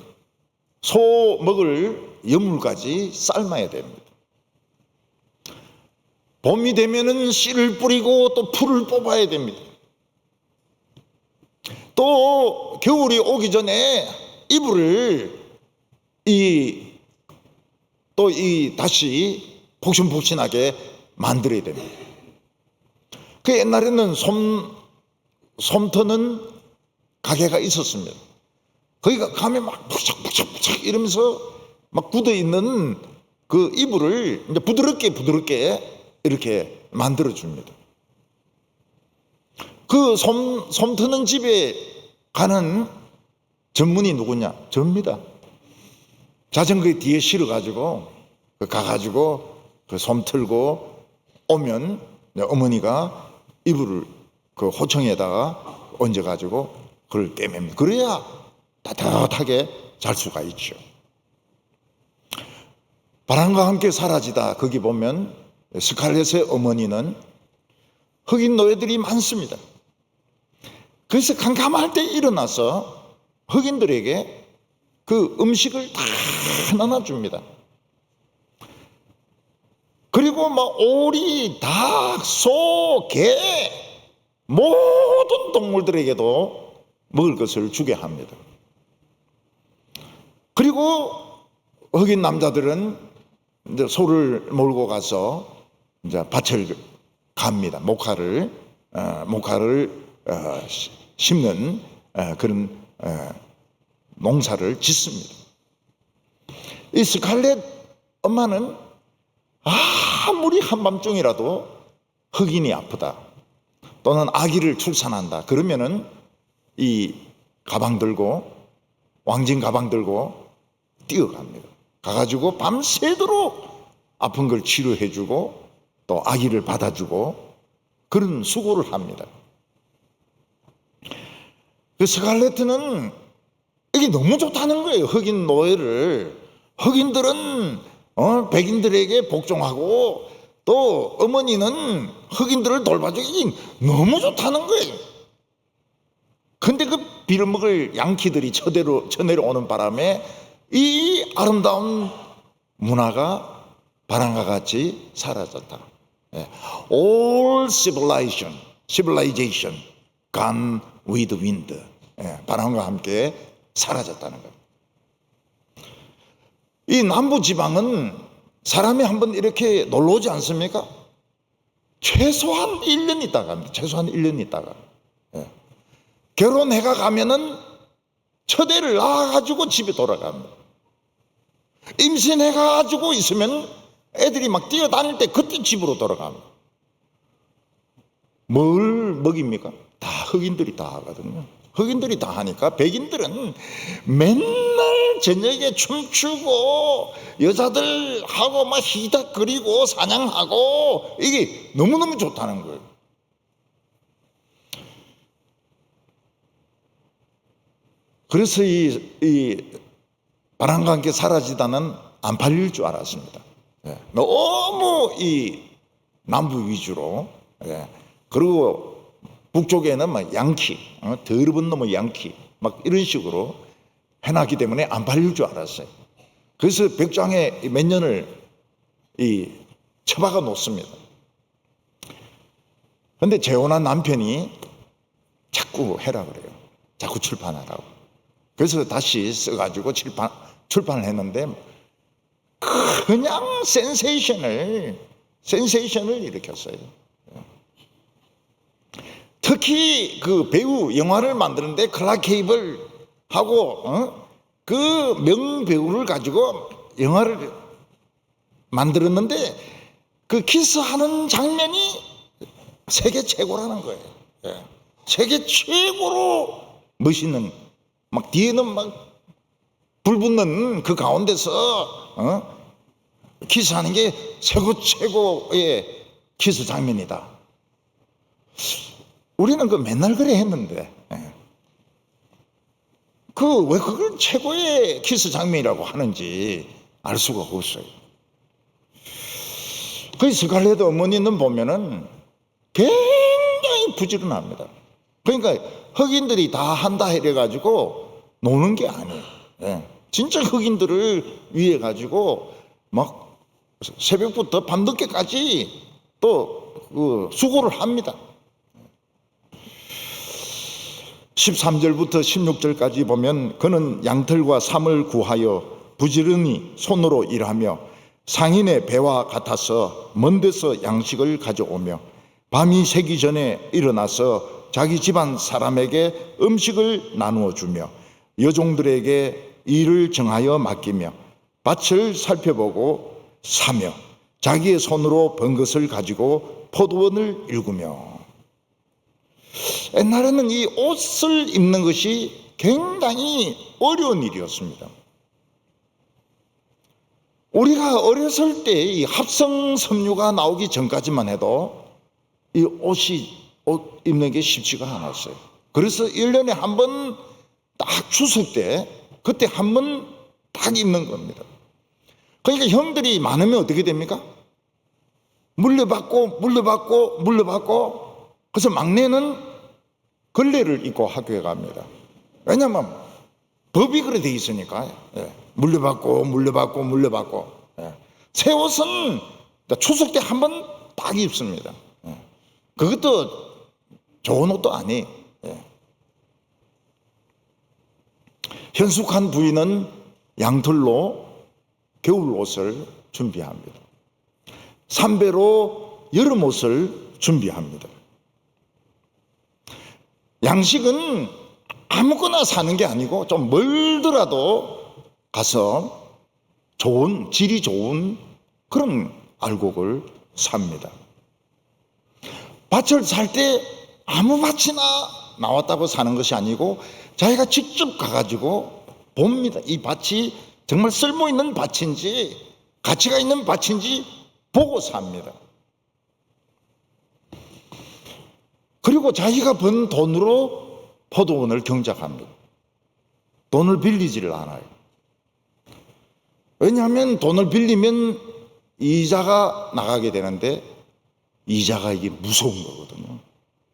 S1: 소 먹을 여물까지 삶아야 됩니다. 봄이 되면은 씨를 뿌리고 또 풀을 뽑아야 됩니다. 또 겨울이 오기 전에 이불을 다시 폭신폭신하게 만들어야 됩니다. 그 옛날에는 솜터는 가게가 있었습니다. 거기가 가면 막 푸석푸석푸석 이러면서 막 굳어 있는 그 이불을 이제 부드럽게 이렇게 만들어 줍니다. 그 솜 트는 집에 가는 전문이 누구냐? 접니다. 자전거 뒤에 실어가지고 가가지고 그 솜 틀고 오면 어머니가 이불을 그 호청에다가 얹어가지고 그걸 떼맵니다. 그래야 따뜻하게 잘 수가 있죠. 바람과 함께 사라지다 거기 보면 스칼렛의 어머니는 흑인 노예들이 많습니다. 그래서 캄캄할 때 일어나서 흑인들에게 그 음식을 다 나눠줍니다. 그리고 오리, 닭, 소, 개 모든 동물들에게도 먹을 것을 주게 합니다. 그리고 흑인 남자들은 이제 소를 몰고 가서 이제 밭을 갑니다. 목화를 심는 그런 농사를 짓습니다. 이 스칼렛 엄마는 아무리 한밤중이라도 흑인이 아프다 또는 아기를 출산한다 그러면은 이 가방 들고 왕진 가방 들고 뛰어갑니다. 가가지고 밤새도록 아픈 걸 치료해주고 또 아기를 받아주고 그런 수고를 합니다. 그 스칼렛은 이게 너무 좋다는 거예요. 흑인 노예를. 흑인들은 백인들에게 복종하고 또 어머니는 흑인들을 돌봐주기 너무 좋다는 거예요. 근데 그 빌어먹을 양키들이 쳐내려오는 바람에 이 아름다운 문화가 바람과 같이 사라졌다. All civilization gone with the wind. 바람과 함께 사라졌다는 거예요. 이 남부 지방은 사람이 한번 이렇게 놀러 오지 않습니까? 최소한 1년 있다가 합니다. 최소한 1년 있다가. 결혼해가 가면은 첫애를 낳아가지고 집에 돌아갑니다. 임신해가지고 있으면 애들이 막 뛰어다닐 때 그때 집으로 돌아갑니다. 뭘 먹입니까? 다 흑인들이 다 하거든요. 흑인들이 다 하니까 백인들은 맨날 저녁에 춤추고 여자들하고 막 희닥거리고 사냥하고 이게 너무너무 좋다는 거예요. 그래서 이 바람과 함께 사라지다는 안 팔릴 줄 알았습니다. 너무 이 남부 위주로 그리고 북쪽에는 막 양키, 더러운 놈의 양키 막 이런 식으로 해놨기 때문에 안 팔릴 줄 알았어요. 그래서 벽장에 몇 년을 처박아 놓습니다. 그런데 재혼한 남편이 자꾸 해라 그래요. 자꾸 출판하라고. 그래서 다시 써가지고 출판을 했는데 그냥 센세이션을 일으켰어요. 특히 그 배우 영화를 만드는데 클라크 케이블하고 그 명배우를 가지고 영화를 만들었는데 그 키스하는 장면이 세계 최고라는 거예요. 세계 최고로 멋있는 막 뒤에는 막 불 붙는 그 가운데서 키스하는 게 최고의 키스 장면이다. 우리는 그 맨날 그래 했는데 왜 그걸 최고의 키스 장면이라고 하는지 알 수가 없어요. 그 스칼렛 어머니는 보면은 굉장히 부지런합니다. 그러니까 흑인들이 다 한다 이래가지고 노는 게 아니에요. 진짜 흑인들을 위해 가지고 막 새벽부터 밤늦게까지 또 그 수고를 합니다. 13절부터 16절까지 보면 그는 양털과 삼을 구하여 부지런히 손으로 일하며 상인의 배와 같아서 먼 데서 양식을 가져오며 밤이 새기 전에 일어나서 자기 집안 사람에게 음식을 나누어 주며 여종들에게 일을 정하여 맡기며 밭을 살펴보고 사며 자기의 손으로 번 것을 가지고 포도원을 일구며. 옛날에는 이 옷을 입는 것이 굉장히 어려운 일이었습니다. 우리가 어렸을 때 이 합성 섬유가 나오기 전까지만 해도 이 옷 입는 게 쉽지가 않았어요. 그래서 1년에 한 번 딱 추석 때 그때 한 번 딱 입는 겁니다. 그러니까 형들이 많으면 어떻게 됩니까? 물려받고 그래서 막내는 걸레를 입고 학교에 갑니다. 왜냐하면 법이 그래 돼 있으니까. 물려받고 새 옷은 추석 때 한 번 딱 입습니다. 그것도 좋은 옷도 아니에요. 현숙한 부인은 양털로 겨울 옷을 준비합니다. 삼배로 여름 옷을 준비합니다. 양식은 아무거나 사는 게 아니고 좀 멀더라도 가서 질이 좋은 그런 알곡을 삽니다. 밭을 살 때 아무 밭이나 나왔다고 사는 것이 아니고 자기가 직접 가가지고 봅니다. 이 밭이 정말 쓸모있는 밭인지 가치가 있는 밭인지 보고 삽니다. 그리고 자기가 번 돈으로 포도원을 경작합니다. 돈을 빌리지를 않아요. 왜냐하면 돈을 빌리면 이자가 나가게 되는데 이자가 이게 무서운 거거든요.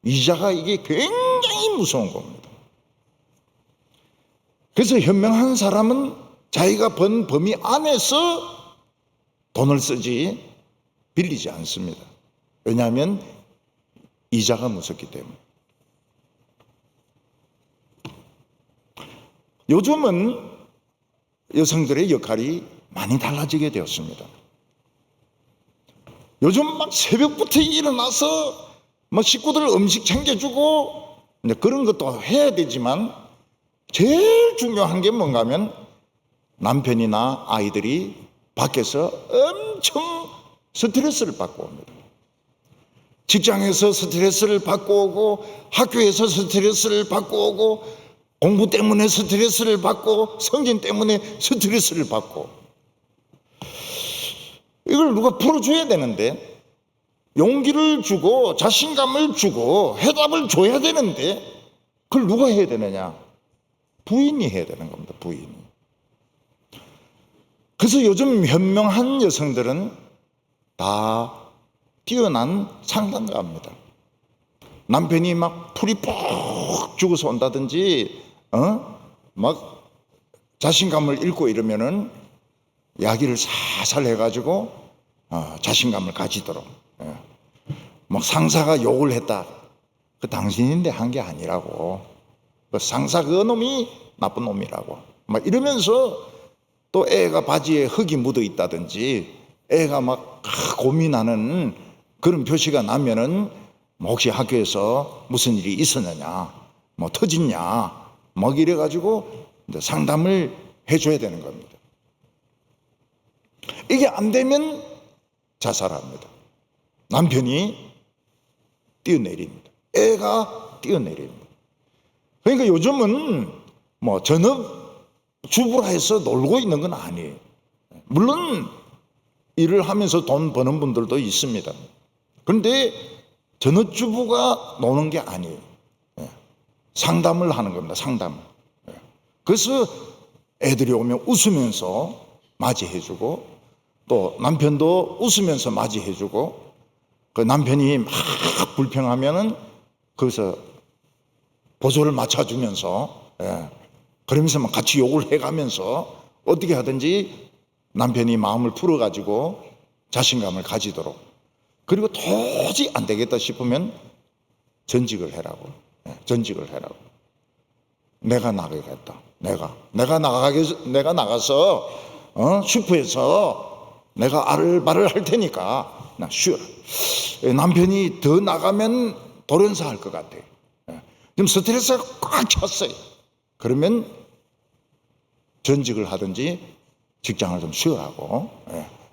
S1: 이자가 이게 굉장히 무서운 겁니다. 그래서 현명한 사람은 자기가 번 범위 안에서 돈을 쓰지 빌리지 않습니다. 왜냐하면 이자가 무섭기 때문에. 요즘은 여성들의 역할이 많이 달라지게 되었습니다. 요즘 막 새벽부터 일어나서 식구들 음식 챙겨주고 그런 것도 해야 되지만 제일 중요한 게 뭔가 하면 남편이나 아이들이 밖에서 엄청 스트레스를 받고 옵니다. 직장에서 스트레스를 받고 오고 학교에서 스트레스를 받고 오고 공부 때문에 스트레스를 받고 성진 때문에 스트레스를 받고 이걸 누가 풀어줘야 되는데 용기를 주고 자신감을 주고 해답을 줘야 되는데 그걸 누가 해야 되느냐? 부인이 해야 되는 겁니다. 부인이. 그래서 요즘 현명한 여성들은 다 뛰어난 상담가입니다. 남편이 막 풀이 푹 죽어서 온다든지 막 자신감을 잃고 이러면은 이야기를 살살 해가지고 자신감을 가지도록. 막 상사가 욕을 했다. 그 당신인데 한 게 아니라고. 그 상사 그 놈이 나쁜 놈이라고. 막 이러면서 또 애가 바지에 흙이 묻어 있다든지 애가 막 고민하는 그런 표시가 나면은 혹시 학교에서 무슨 일이 있었느냐, 뭐 터졌냐, 막 이래가지고 상담을 해줘야 되는 겁니다. 이게 안 되면 자살합니다. 남편이 뛰어내립니다. 애가 뛰어내립니다. 그러니까 요즘은 뭐 전업 주부라 해서 놀고 있는 건 아니에요. 물론 일을 하면서 돈 버는 분들도 있습니다. 그런데 전업주부가 노는 게 아니에요. 상담을 하는 겁니다. 상담. 그래서 애들이 오면 웃으면서 맞이해주고 또 남편도 웃으면서 맞이해주고 그 남편이 막 불평하면은 거기서 보조를 맞춰주면서 그러면서 막 같이 욕을 해가면서 어떻게 하든지 남편이 마음을 풀어가지고 자신감을 가지도록 그리고 도저히 안 되겠다 싶으면 전직을 해라고. 전직을 해라고. 내가 나가겠다. 내가 나가서 슈퍼에서 내가 알바를 할 테니까 나 쉬어라. 남편이 더 나가면 돌연사 할 것 같아. 지금 스트레스가 꽉 찼어요. 그러면 전직을 하든지 직장을 좀 쉬어라고.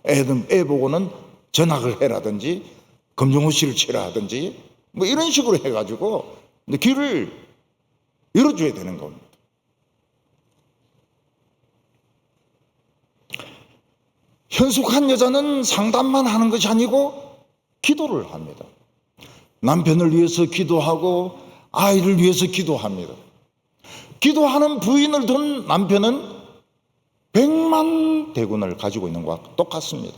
S1: 애 보고는 전학을 해라든지 검정고시를 치라 하든지 뭐 이런 식으로 해가지고 길을 열어줘야 되는 겁니다. 현숙한 여자는 상담만 하는 것이 아니고 기도를 합니다. 남편을 위해서 기도하고 아이를 위해서 기도합니다. 기도하는 부인을 둔 남편은 100만 대군을 가지고 있는 것과 똑같습니다.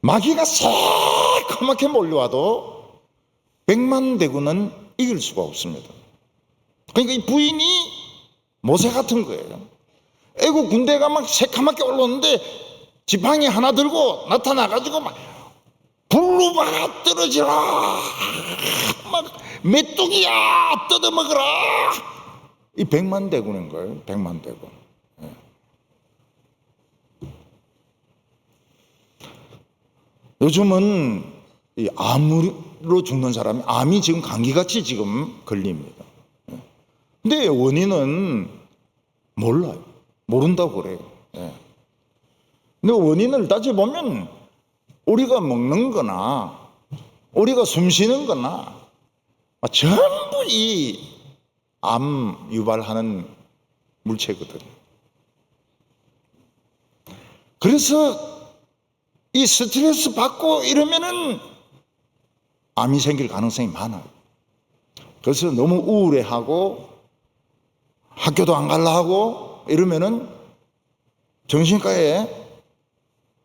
S1: 마귀가 새까맣게 몰려와도 100만 대군은 이길 수가 없습니다. 그러니까 이 부인이 모세 같은 거예요. 애국 군대가 막 새까맣게 올라오는데 지팡이 하나 들고 나타나가지고 막 불루바가 떨어지라, 막 메뚜기야 뜯어먹으라. 이 100만 대군인 거예요. 100만 대군. 요즘은 이 암으로 죽는 사람이, 암이 지금 감기같이 지금 걸립니다. 근데 원인은 몰라요. 모른다고 그래요. 근데 원인을 따져보면 우리가 먹는 거나 우리가 숨 쉬는 거나 전부 이 암 유발하는 물체거든. 그래서 이 스트레스 받고 이러면은 암이 생길 가능성이 많아요. 그래서 너무 우울해하고 학교도 안 갈라 하고 이러면은 정신과에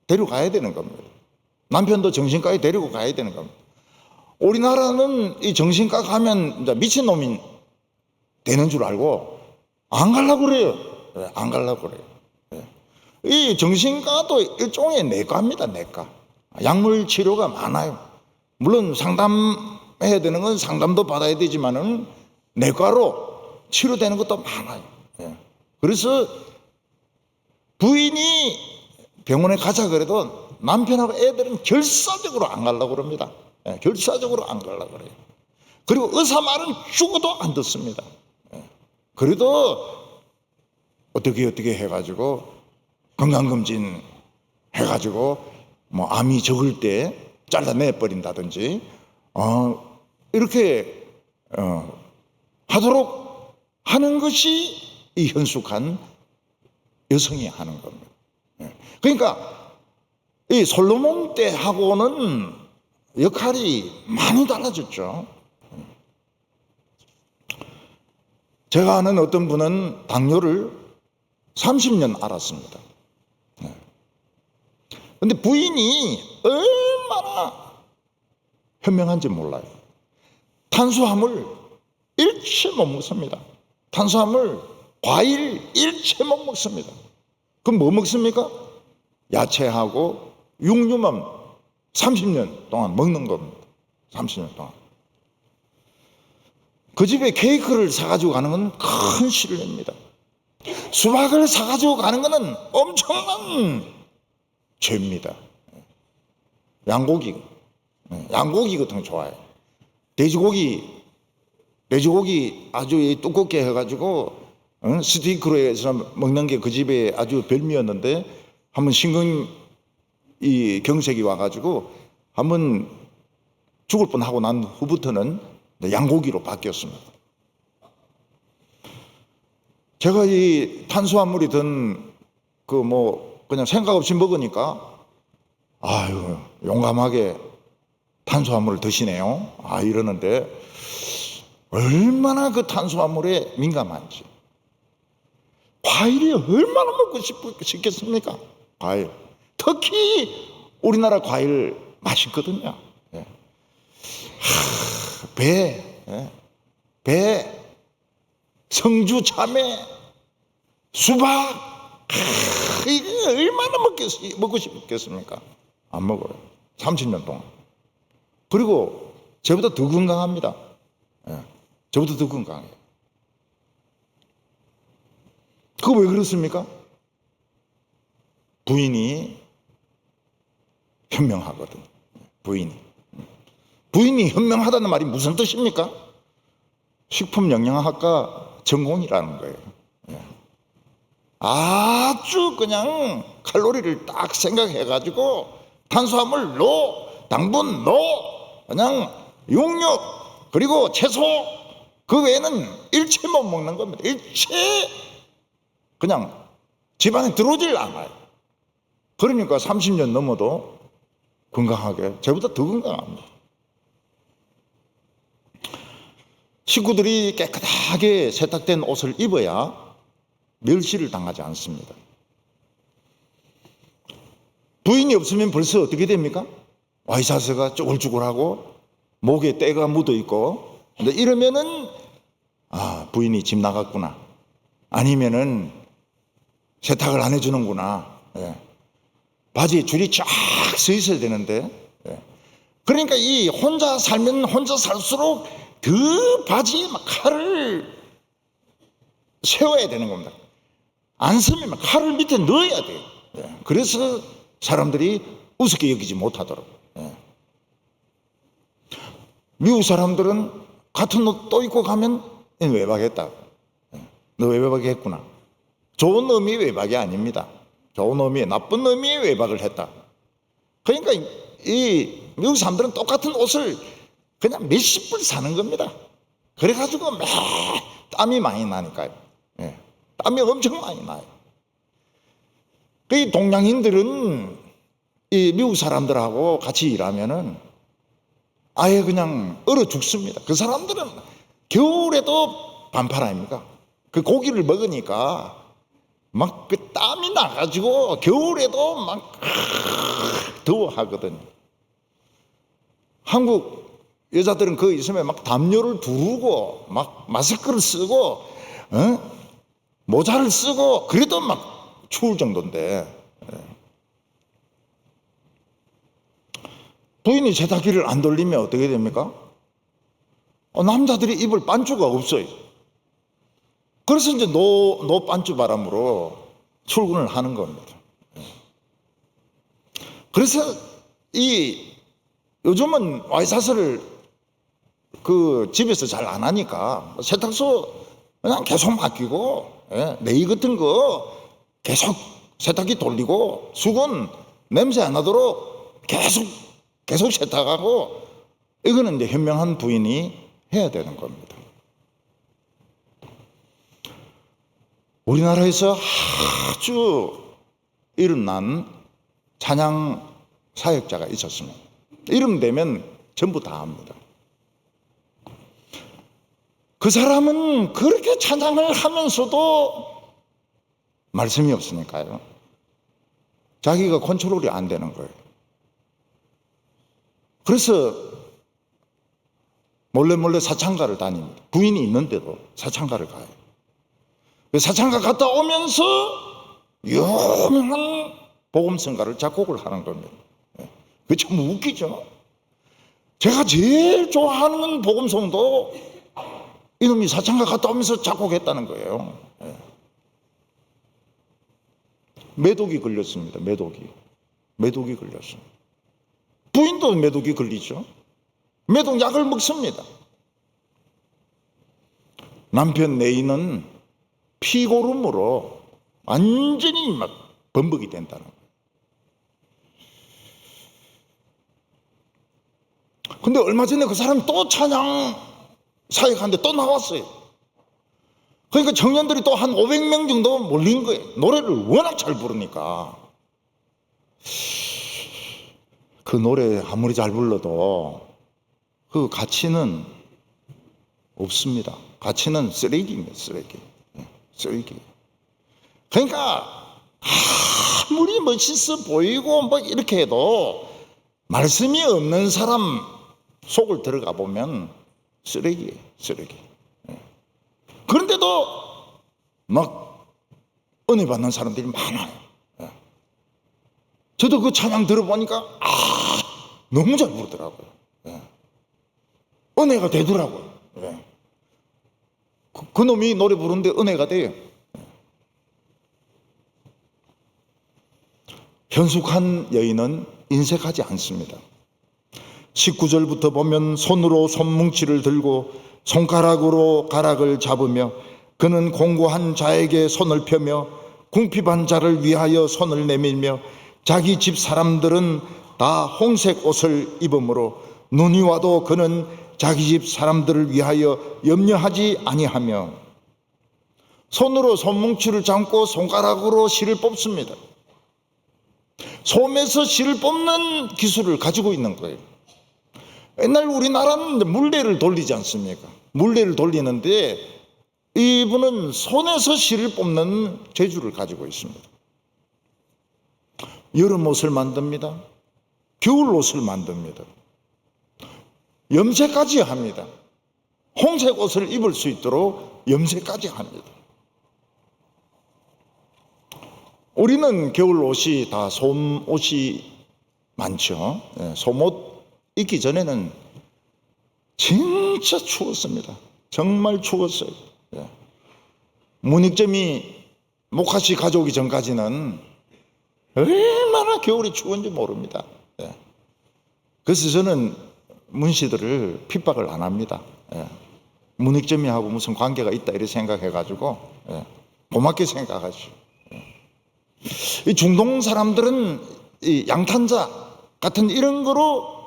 S1: 데려가야 되는 겁니다. 남편도 정신과에 데리고 가야 되는 겁니다. 우리나라는 이 정신과 가면 이제 미친놈이 되는 줄 알고 안 가려고 그래요. 안 가려고 그래요. 이 정신과도 일종의 내과입니다. 내과. 약물 치료가 많아요. 물론 상담해야 되는 건 상담도 받아야 되지만은 내과로 치료되는 것도 많아요. 그래서 부인이 병원에 가자 그래도 남편하고 애들은 결사적으로 안 가려고 그럽니다. 결사적으로 안 가려고 그래요. 그리고 의사 말은 죽어도 안 듣습니다. 그래도 어떻게 해가지고 건강검진 해가지고 뭐 암이 적을 때 잘라내 버린다든지 이렇게 하도록 하는 것이 이 현숙한 여성이 하는 겁니다. 그러니까 이 솔로몬 때하고는 역할이 많이 달라졌죠. 제가 아는 어떤 분은 당뇨를 30년 앓았습니다. 그런데 부인이 얼마나 현명한지 몰라요. 탄수화물 일체 못 먹습니다. 탄수화물, 과일 일체 못 먹습니다. 그럼 뭐 먹습니까? 야채하고 육류만 30년 동안 먹는 겁니다. 30년 동안. 그 집에 케이크를 사가지고 가는 건 큰 신뢰입니다. 수박을 사가지고 가는 것은 엄청난 죄입니다. 양고기 같은 거 좋아해요. 돼지고기 아주 두껍게 해가지고 스테이크로 해서 먹는 게 그 집에 아주 별미였는데 한번 이 경색이 와가지고 한번 죽을 뻔하고 난 후부터는 양고기로 바뀌었습니다. 제가 이 탄수화물이 든 그냥 생각 없이 먹으니까 아유 용감하게 탄수화물을 드시네요. 이러는데 얼마나 그 탄수화물에 민감한지. 과일이 얼마나 먹고 싶겠습니까? 과일. 특히 우리나라 과일 맛있거든요. 배, 성주, 참외, 수박, 이게 얼마나 먹고 싶겠습니까? 안 먹어요. 30년 동안. 그리고 저보다 더 건강합니다. 저보다 더 건강해요. 그거 왜 그렇습니까? 부인이 현명하거든. 부인이 현명하다는 말이 무슨 뜻입니까? 식품영양학과 전공이라는 거예요. 아주 그냥 칼로리를 딱 생각해가지고 탄수화물 노, 당분 노, 그냥 육류 그리고 채소 그 외에는 일체 못 먹는 겁니다. 일체 그냥 집안에 들어오질 않아요. 그러니까 30년 넘어도 건강하게, 저보다 더 건강합니다. 식구들이 깨끗하게 세탁된 옷을 입어야 멸시를 당하지 않습니다. 부인이 없으면 벌써 어떻게 됩니까? 와이셔츠가 쭈글쭈글하고 목에 때가 묻어 있고, 근데 이러면은 부인이 집 나갔구나, 아니면은 세탁을 안 해주는구나. 바지에 줄이 쫙 서 있어야 되는데, 그러니까 이 혼자 살면 혼자 살수록 그 바지에 막 칼을 세워야 되는 겁니다. 안 쓰면 막 칼을 밑에 넣어야 돼요. 그래서 사람들이 우습게 여기지 못하도록. 미국 사람들은 같은 옷 또 입고 가면 외박했다. 너 외박했구나. 좋은 의미의 외박이 아닙니다. 좋은 의미, 나쁜 의미의 외박을 했다. 그러니까 이 미국 사람들은 똑같은 옷을 그냥 몇십 불 사는 겁니다. 그래가지고 매 땀이 많이 나니까요. 땀이 엄청 많이 나요. 이 동양인들은 이 미국 사람들하고 같이 일하면은 아예 그냥 얼어 죽습니다. 그 사람들은 겨울에도 반팔 아닙니까? 그 고기를 먹으니까 막 그 땀이 나가지고 겨울에도 막 더워 하거든요. 한국 여자들은 그 있으면 막 담요를 두르고 막 마스크를 쓰고 모자를 쓰고 그래도 막 추울 정도인데, 부인이 세탁기를 안 돌리면 어떻게 됩니까? 남자들이 입을 반주가 없어요. 그래서 이제 노 반주 바람으로 출근을 하는 겁니다. 그래서 요즘은 와이셔츠를 그 집에서 잘 안 하니까 세탁소 그냥 계속 맡기고, 네이 같은 거 계속 세탁기 돌리고, 수건 냄새 안 나도록 계속 세탁하고, 이거는 이제 현명한 부인이 해야 되는 겁니다. 우리나라에서 아주 이름난 찬양 사역자가 있었습니다. 이름 되면 전부 다 압니다. 그 사람은 그렇게 찬양을 하면서도 말씀이 없으니까요, 자기가 컨트롤이 안 되는 거예요. 그래서 몰래 사창가를 다닙니다. 부인이 있는데도 사창가를 가요. 사창가 갔다 오면서 유명한 복음성가를 작곡을 하는 겁니다. 그게 참 웃기죠. 제가 제일 좋아하는 건 복음성도 이놈이 사창가 갔다 오면서 작곡했다는 거예요. 매독이 걸렸습니다. 매독이 걸렸습니다. 부인도 매독이 걸리죠. 매독 약을 먹습니다. 남편 내인은 피고름으로 완전히 막 범벅이 된다는 거예요. 근데 얼마 전에 그 사람이 또 찬양 사역하는데 또 나왔어요. 그러니까 청년들이 또 한 500명 정도 몰린 거예요. 노래를 워낙 잘 부르니까. 그 노래 아무리 잘 불러도 그 가치는 없습니다. 가치는 쓰레기입니다. 쓰레기. 그러니까 아무리 멋있어 보이고 뭐 이렇게 해도 말씀이 없는 사람 속을 들어가 보면 쓰레기예요. 그런데도 막 은혜 받는 사람들이 많아요. 저도 그 찬양 들어보니까 너무 잘 부르더라고요. 은혜가 되더라고요. 그 놈이 노래 부르는데 은혜가 돼요. 현숙한 여인은 인색하지 않습니다. 19절부터 보면 손으로 손뭉치를 들고 손가락으로 가락을 잡으며 그는 공고한 자에게 손을 펴며 궁핍한 자를 위하여 손을 내밀며 자기 집 사람들은 다 홍색 옷을 입으므로 눈이 와도 그는 자기 집 사람들을 위하여 염려하지 아니하며 손으로 손뭉치를 잡고 손가락으로 실을 뽑습니다. 솜에서 실을 뽑는 기술을 가지고 있는 거예요. 옛날 우리나라는 물레를 돌리지 않습니까? 물레를 돌리는데 이분은 손에서 실을 뽑는 재주를 가지고 있습니다. 여름 옷을 만듭니다. 겨울 옷을 만듭니다. 염색까지 합니다. 홍색 옷을 입을 수 있도록 염색까지 합니다. 우리는 겨울 옷이 다 솜옷이 많죠. 솜옷 입기 전에는 진짜 추웠습니다. 정말 추웠어요. 문익점이 목화씨 가져오기 전까지는 얼마나 겨울이 추운지 모릅니다. 그래서 저는 문씨들을 핍박을 안 합니다. 문익점이하고 무슨 관계가 있다 이렇게 생각해가지고 고맙게 생각하죠. 이 중동 사람들은 이 양탄자 같은 이런 거로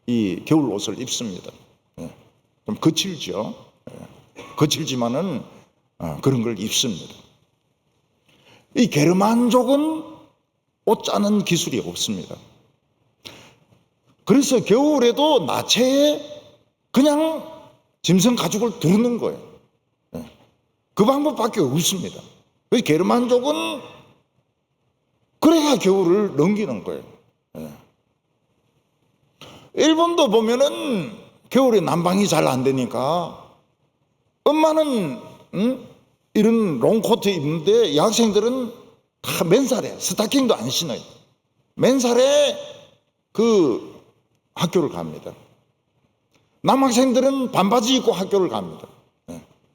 S1: 이 겨울 옷을 입습니다. 좀 거칠죠. 거칠지만은 그런 걸 입습니다. 이 게르만족은 옷 짜는 기술이 없습니다. 그래서 겨울에도 나체에 그냥 짐승 가죽을 두르는 거예요. 그 방법밖에 없습니다. 그래서 게르만족은 그래야 겨울을 넘기는 거예요. 일본도 보면은 겨울에 난방이 잘 안 되니까 엄마는 이런 롱코트 입는데 여학생들은 다 맨살에 스타킹도 안 신어요. 맨살에 그 학교를 갑니다. 남학생들은 반바지 입고 학교를 갑니다.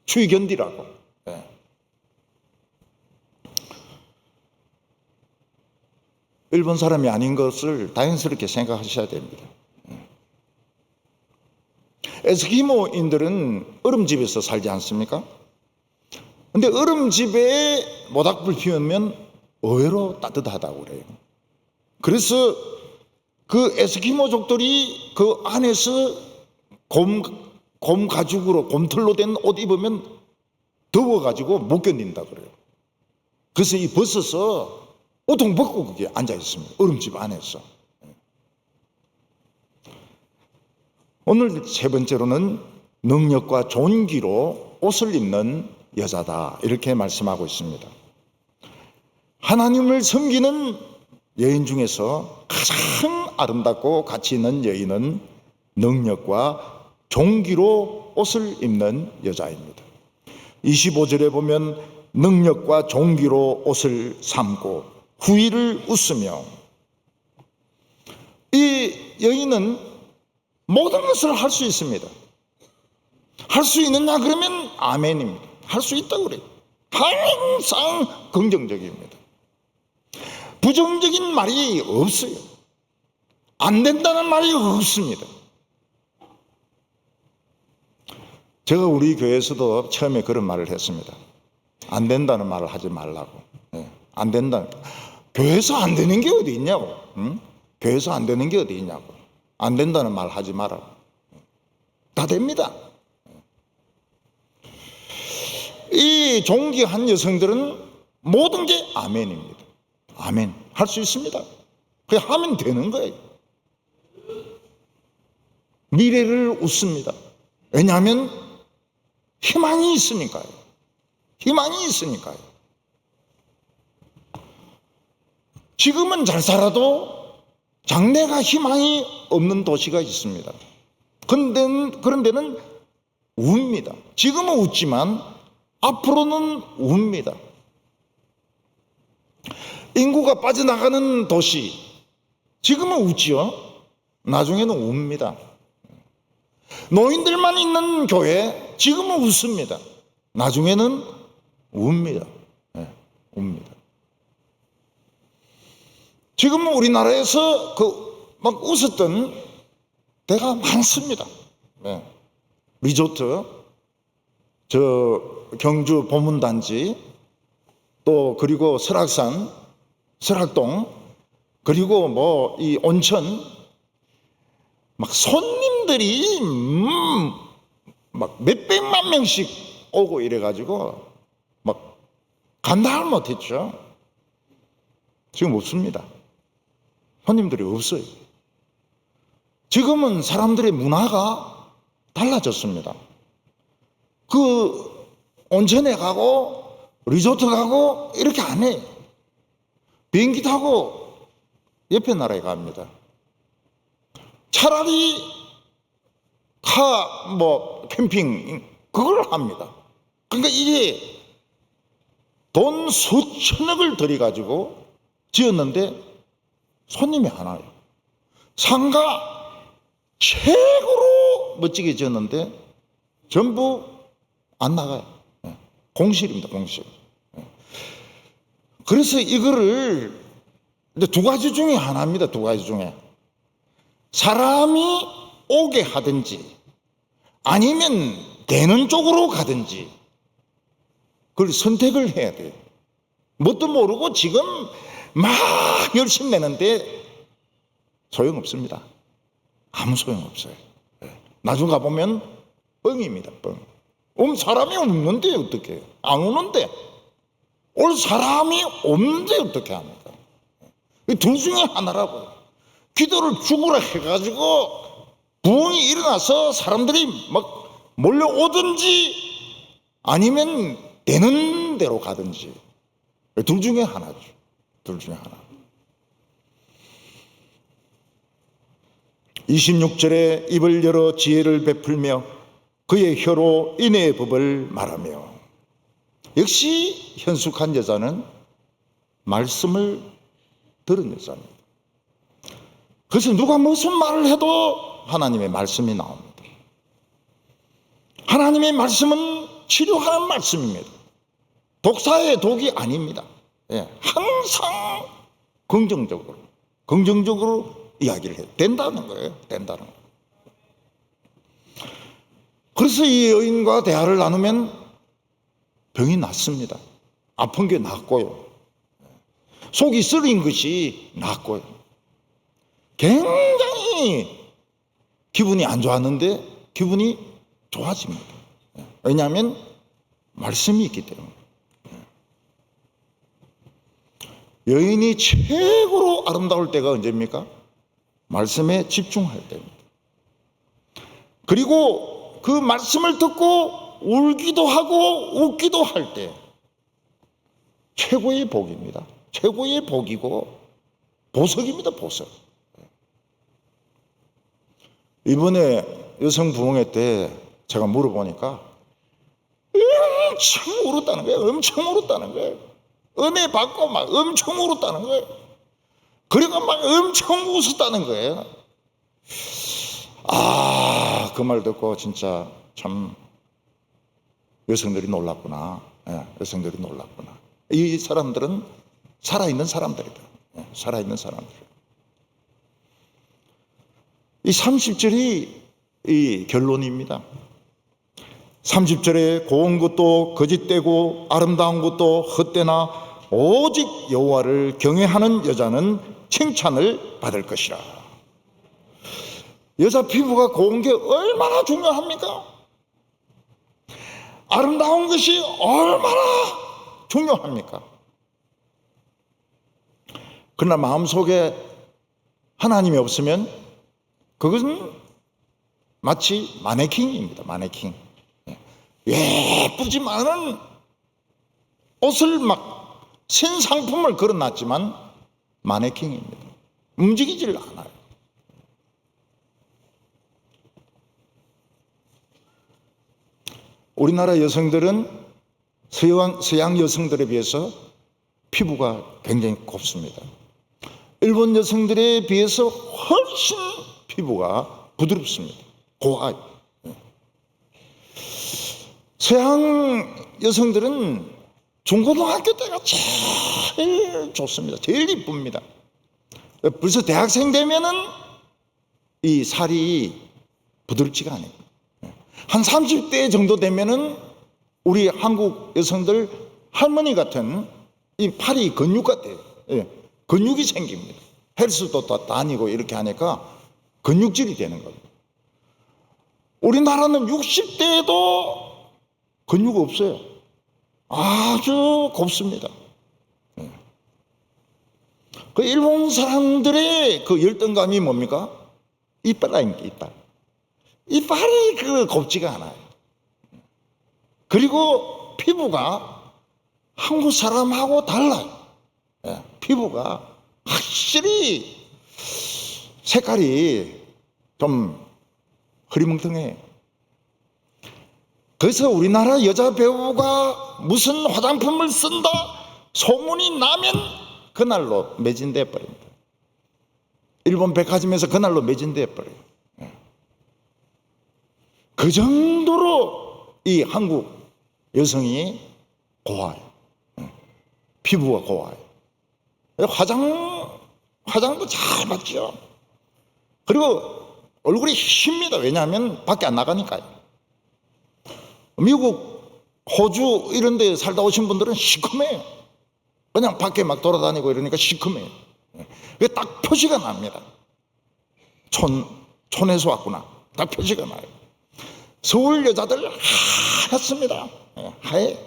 S1: 추위 견디라고. 일본 사람이 아닌 것을 다행스럽게 생각하셔야 됩니다. 에스키모인들은 얼음집에서 살지 않습니까? 근데 얼음집에 모닥불 피우면 의외로 따뜻하다고 그래요. 그래서 그 에스키모족들이 그 안에서 곰 가죽으로 곰털로 된 옷 입으면 더워가지고 못 견딘다 그래요. 그래서 이 벗어서 옷통 벗고 그게 앉아 있습니다. 얼음집 안에서. 오늘 세 번째로는 능력과 존귀로 옷을 입는 여자다 이렇게 말씀하고 있습니다. 하나님을 섬기는 여인 중에서 가장 아름답고 가치 있는 여인은 능력과 존귀로 옷을 입는 여자입니다. 25절에 보면 능력과 존귀로 옷을 삼고 후일을 웃으며, 이 여인은 모든 것을 할 수 있습니다. 할 수 있느냐 그러면 아멘입니다. 할 수 있다고 그래요. 항상 긍정적입니다. 부정적인 말이 없어요. 안 된다는 말이 없습니다. 제가 우리 교회에서도 처음에 그런 말을 했습니다. 안 된다는 말을 하지 말라고. 안 된다. 교회에서 안 되는 게 어디 있냐고. 교회에서 안 되는 게 어디 있냐고. 안 된다는 말 하지 마라고. 다 됩니다. 이 존귀한 여성들은 모든 게 아멘입니다. 아멘. 할 수 있습니다. 그냥 하면 되는 거예요. 미래를 웃습니다. 왜냐하면 희망이 있으니까요. 희망이 있으니까요. 지금은 잘 살아도 장래가 희망이 없는 도시가 있습니다. 그런 데는 웁니다. 지금은 웃지만 앞으로는 웁니다. 인구가 빠져나가는 도시, 지금은 웃지요. 나중에는 웁니다. 노인들만 있는 교회, 지금은 웃습니다. 나중에는 웁니다. 웁니다. 지금은 우리나라에서 막 웃었던 데가 많습니다. 리조트, 경주 보문단지, 또 그리고 설악산, 설악동, 그리고 이 온천, 막 손님들이 막 몇백만 명씩 오고 이래가지고 막 감당을 못했죠. 지금 없습니다. 손님들이 없어요. 지금은 사람들의 문화가 달라졌습니다. 그 온천에 가고 리조트 가고 이렇게 안 해. 비행기 타고 옆에 나라에 갑니다. 차라리 캠핑 그걸 합니다. 그러니까 이게 돈 수천억을 들여가지고 지었는데 손님이 하나예요. 상가 최고로 멋지게 지었는데 전부 안 나가요. 공실입니다, 공실. 그래서 이거를 두 가지 중에 하나입니다. 두 가지 중에 사람이 오게 하든지 아니면 되는 쪽으로 가든지 그걸 선택을 해야 돼요. 뭣도 모르고 지금 막 열심히 내는데 소용없습니다. 아무 소용없어요. 나중 가보면 뻥입니다, 뻥. 사람이 없는데 어떻게 해요? 안 오는데 올 사람이 없는데 어떻게 합니까? 둘 중에 하나라고요. 기도를 죽으라 해가지고 부흥이 일어나서 사람들이 막 몰려오든지 아니면 되는 대로 가든지 둘 중에 하나죠. 둘 중에 하나. 26절에 입을 열어 지혜를 베풀며 그의 혀로 인애의 법을 말하며. 역시 현숙한 여자는 말씀을 들은 여자입니다. 그래서 누가 무슨 말을 해도 하나님의 말씀이 나옵니다. 하나님의 말씀은 치료하는 말씀입니다. 독사의 독이 아닙니다. 항상 긍정적으로 이야기를 해요. 된다는 거예요. 된다는 거. 그래서 이 여인과 대화를 나누면 병이 낫습니다. 아픈 게 낫고요. 속이 쓰린 것이 낫고요. 굉장히 기분이 안 좋았는데 기분이 좋아집니다. 왜냐하면 말씀이 있기 때문에. 여인이 최고로 아름다울 때가 언제입니까? 말씀에 집중할 때입니다. 그리고 그 말씀을 듣고 울기도 하고 웃기도 할 때 최고의 복입니다. 최고의 복이고 보석입니다. 보석. 이번에 여성 부흥회 때 제가 물어보니까 엄청 울었다는 거예요. 엄청 울었다는 거예요. 은혜 받고 막 엄청 울었다는 거예요. 그리고 막 엄청 웃었다는 거예요. 그 말 듣고 진짜 참 여성들이 놀랐구나. 여성들이 놀랐구나. 이 사람들은 살아있는 사람들이다. 살아있는 사람들. 이 30절이 이 결론입니다. 30절에 고운 것도 거짓되고 아름다운 것도 헛되나 오직 여호와를 경외하는 여자는 칭찬을 받을 것이라. 여자 피부가 고운 게 얼마나 중요합니까? 아름다운 것이 얼마나 중요합니까? 그러나 마음속에 하나님이 없으면 그것은 마치 마네킹입니다. 마네킹. 예쁘지만은 옷을 막 신상품을 걸어놨지만 마네킹입니다. 움직이질 않아요. 우리나라 여성들은 서양 여성들에 비해서 피부가 굉장히 곱습니다. 일본 여성들에 비해서 훨씬 피부가 부드럽습니다. 고와요. 서양 여성들은 중고등학교 때가 제일 좋습니다. 제일 이쁩니다. 벌써 대학생 되면은 이 살이 부드럽지가 않아요. 한 30대 정도 되면은 우리 한국 여성들 할머니 같은 이 팔이 근육 같아요. 근육이 생깁니다. 헬스도 다니고 이렇게 하니까 근육질이 되는 거예요. 우리나라는 60대에도 근육 없어요. 아주 곱습니다. 그 일본 사람들의 그 열등감이 뭡니까? 이빨 아닙니까? 이빨. 이빨이 그 곱지가 않아요. 그리고 피부가 한국 사람하고 달라요. 피부가 확실히 색깔이 좀 흐리멍텅해요. 그래서 우리나라 여자 배우가 무슨 화장품을 쓴다 소문이 나면 그날로 매진돼 버립니다. 일본 백화점에서 그날로 매진돼 버려요. 그 정도로 이 한국 여성이 고와요. 피부가 고와요. 화장도 잘 받죠. 그리고 얼굴이 힙니다. 왜냐하면 밖에 안 나가니까요. 미국, 호주 이런 데 살다 오신 분들은 시커매요. 그냥 밖에 막 돌아다니고 이러니까 시커매요. 그게 딱 표시가 납니다. 촌에서 왔구나. 딱 표시가 나요. 서울 여자들 하얗습니다. 하얘.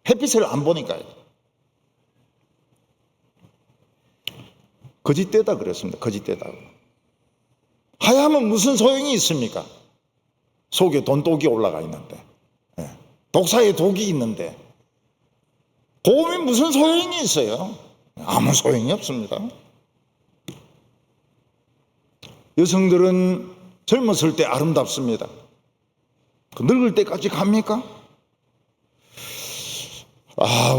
S1: 햇빛을 안 보니까요. 거짓되다 그랬습니다. 거짓되다. 하얗면 무슨 소용이 있습니까? 속에 돈독이 올라가 있는데, 독사에 독이 있는데 고음이 무슨 소용이 있어요? 아무 소용이 없습니다. 여성들은 젊었을 때 아름답습니다. 늙을 때까지 갑니까?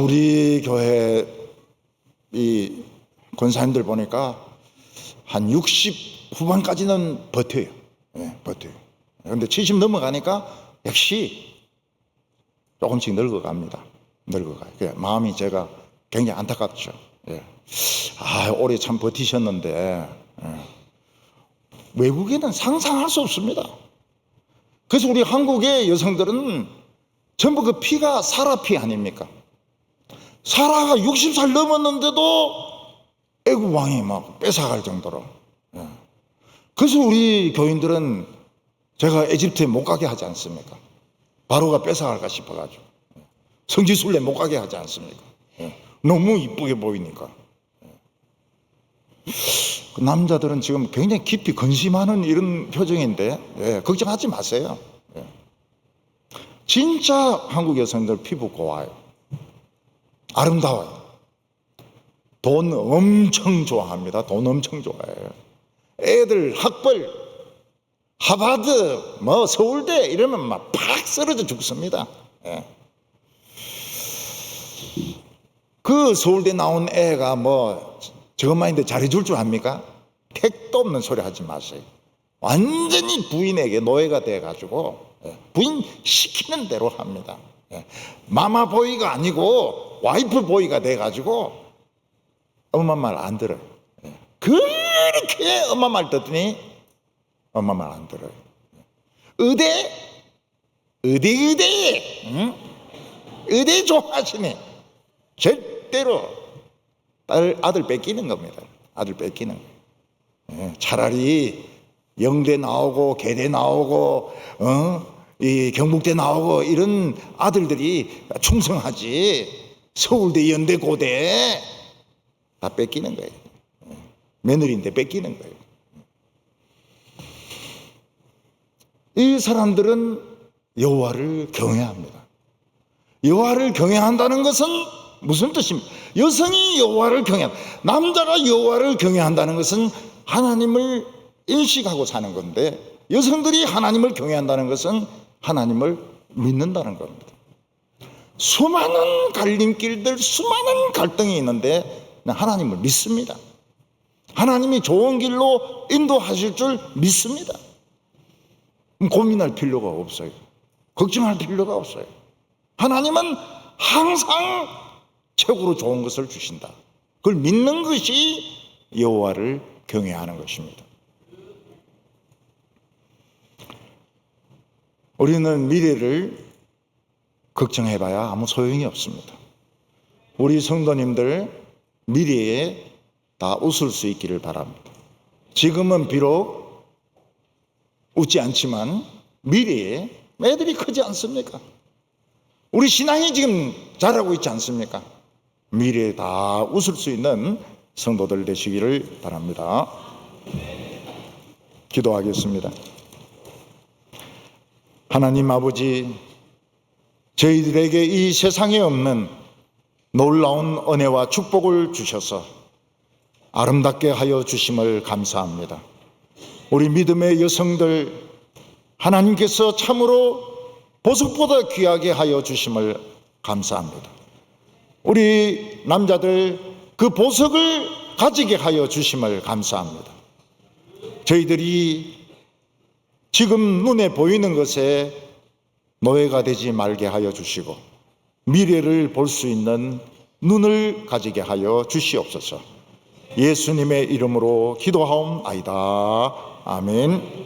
S1: 우리 교회 이 권사님들 보니까 한 60 후반까지는 버텨요. 버텨요. 그런데 70 넘어가니까 역시 조금씩 늙어갑니다. 늙어가요. 마음이 제가 굉장히 안타깝죠. 오래 참 버티셨는데 외국에는 상상할 수 없습니다. 그래서 우리 한국의 여성들은 전부 그 피가 사라 피 아닙니까? 사라가 60살 넘었는데도 애국 왕이 막 뺏어갈 정도로. 그래서 우리 교인들은 제가 에집트에 못 가게 하지 않습니까? 바로가 뺏어갈까 싶어가지고 성지순례 못 가게 하지 않습니까? 너무 이쁘게 보이니까. 그 남자들은 지금 굉장히 깊이 근심하는 이런 표정인데 걱정하지 마세요. 진짜 한국 여성들 피부 고와요. 아름다워요. 돈 엄청 좋아합니다. 돈 엄청 좋아해요. 애들 학벌 하버드 서울대 이러면 막 팍 쓰러져 죽습니다. 그 서울대 나온 애가 저것만인데 잘해줄 줄 압니까? 택도 없는 소리 하지 마세요. 완전히 부인에게 노예가 돼가지고 부인 시키는 대로 합니다. 마마보이가 아니고 와이프보이가 돼가지고 엄마 말 안 들어요. 그렇게 엄마 말 듣더니 엄마 말 안 들어요. 의대 좋아하시네. 절대로 아들 뺏기는 겁니다. 아들 뺏기는 거예요. 차라리 영대 나오고 계대 나오고 이 경북대 나오고 이런 아들들이 충성하지. 서울대 연대 고대 다 뺏기는 거예요. 며느리인데 뺏기는 거예요. 이 사람들은 여호와를 경외합니다. 여호와를 경외한다는 것은 무슨 뜻입니까? 여성이 여호와를 경외한다. 남자가 여호와를 경외한다는 것은 하나님을 인식하고 사는 건데, 여성들이 하나님을 경외한다는 것은 하나님을 믿는다는 겁니다. 수많은 갈림길들, 수많은 갈등이 있는데 하나님을 믿습니다. 하나님이 좋은 길로 인도하실 줄 믿습니다. 고민할 필요가 없어요. 걱정할 필요가 없어요. 하나님은 항상 최고로 좋은 것을 주신다. 그걸 믿는 것이 여호와를 경외하는 것입니다. 우리는 미래를 걱정해봐야 아무 소용이 없습니다. 우리 성도님들 미래에 다 웃을 수 있기를 바랍니다. 지금은 비록 웃지 않지만 미래에 애들이 크지 않습니까? 우리 신앙이 지금 자라고 있지 않습니까? 미래에 다 웃을 수 있는 성도들 되시기를 바랍니다. 기도하겠습니다. 하나님 아버지, 저희들에게 이 세상에 없는 놀라운 은혜와 축복을 주셔서 아름답게 하여 주심을 감사합니다. 우리 믿음의 여성들, 하나님께서 참으로 보석보다 귀하게 하여 주심을 감사합니다. 우리 남자들 그 보석을 가지게 하여 주심을 감사합니다. 저희들이 지금 눈에 보이는 것에 노예가 되지 말게 하여 주시고 미래를 볼 수 있는 눈을 가지게 하여 주시옵소서. 예수님의 이름으로 기도하옵나이다. 아멘.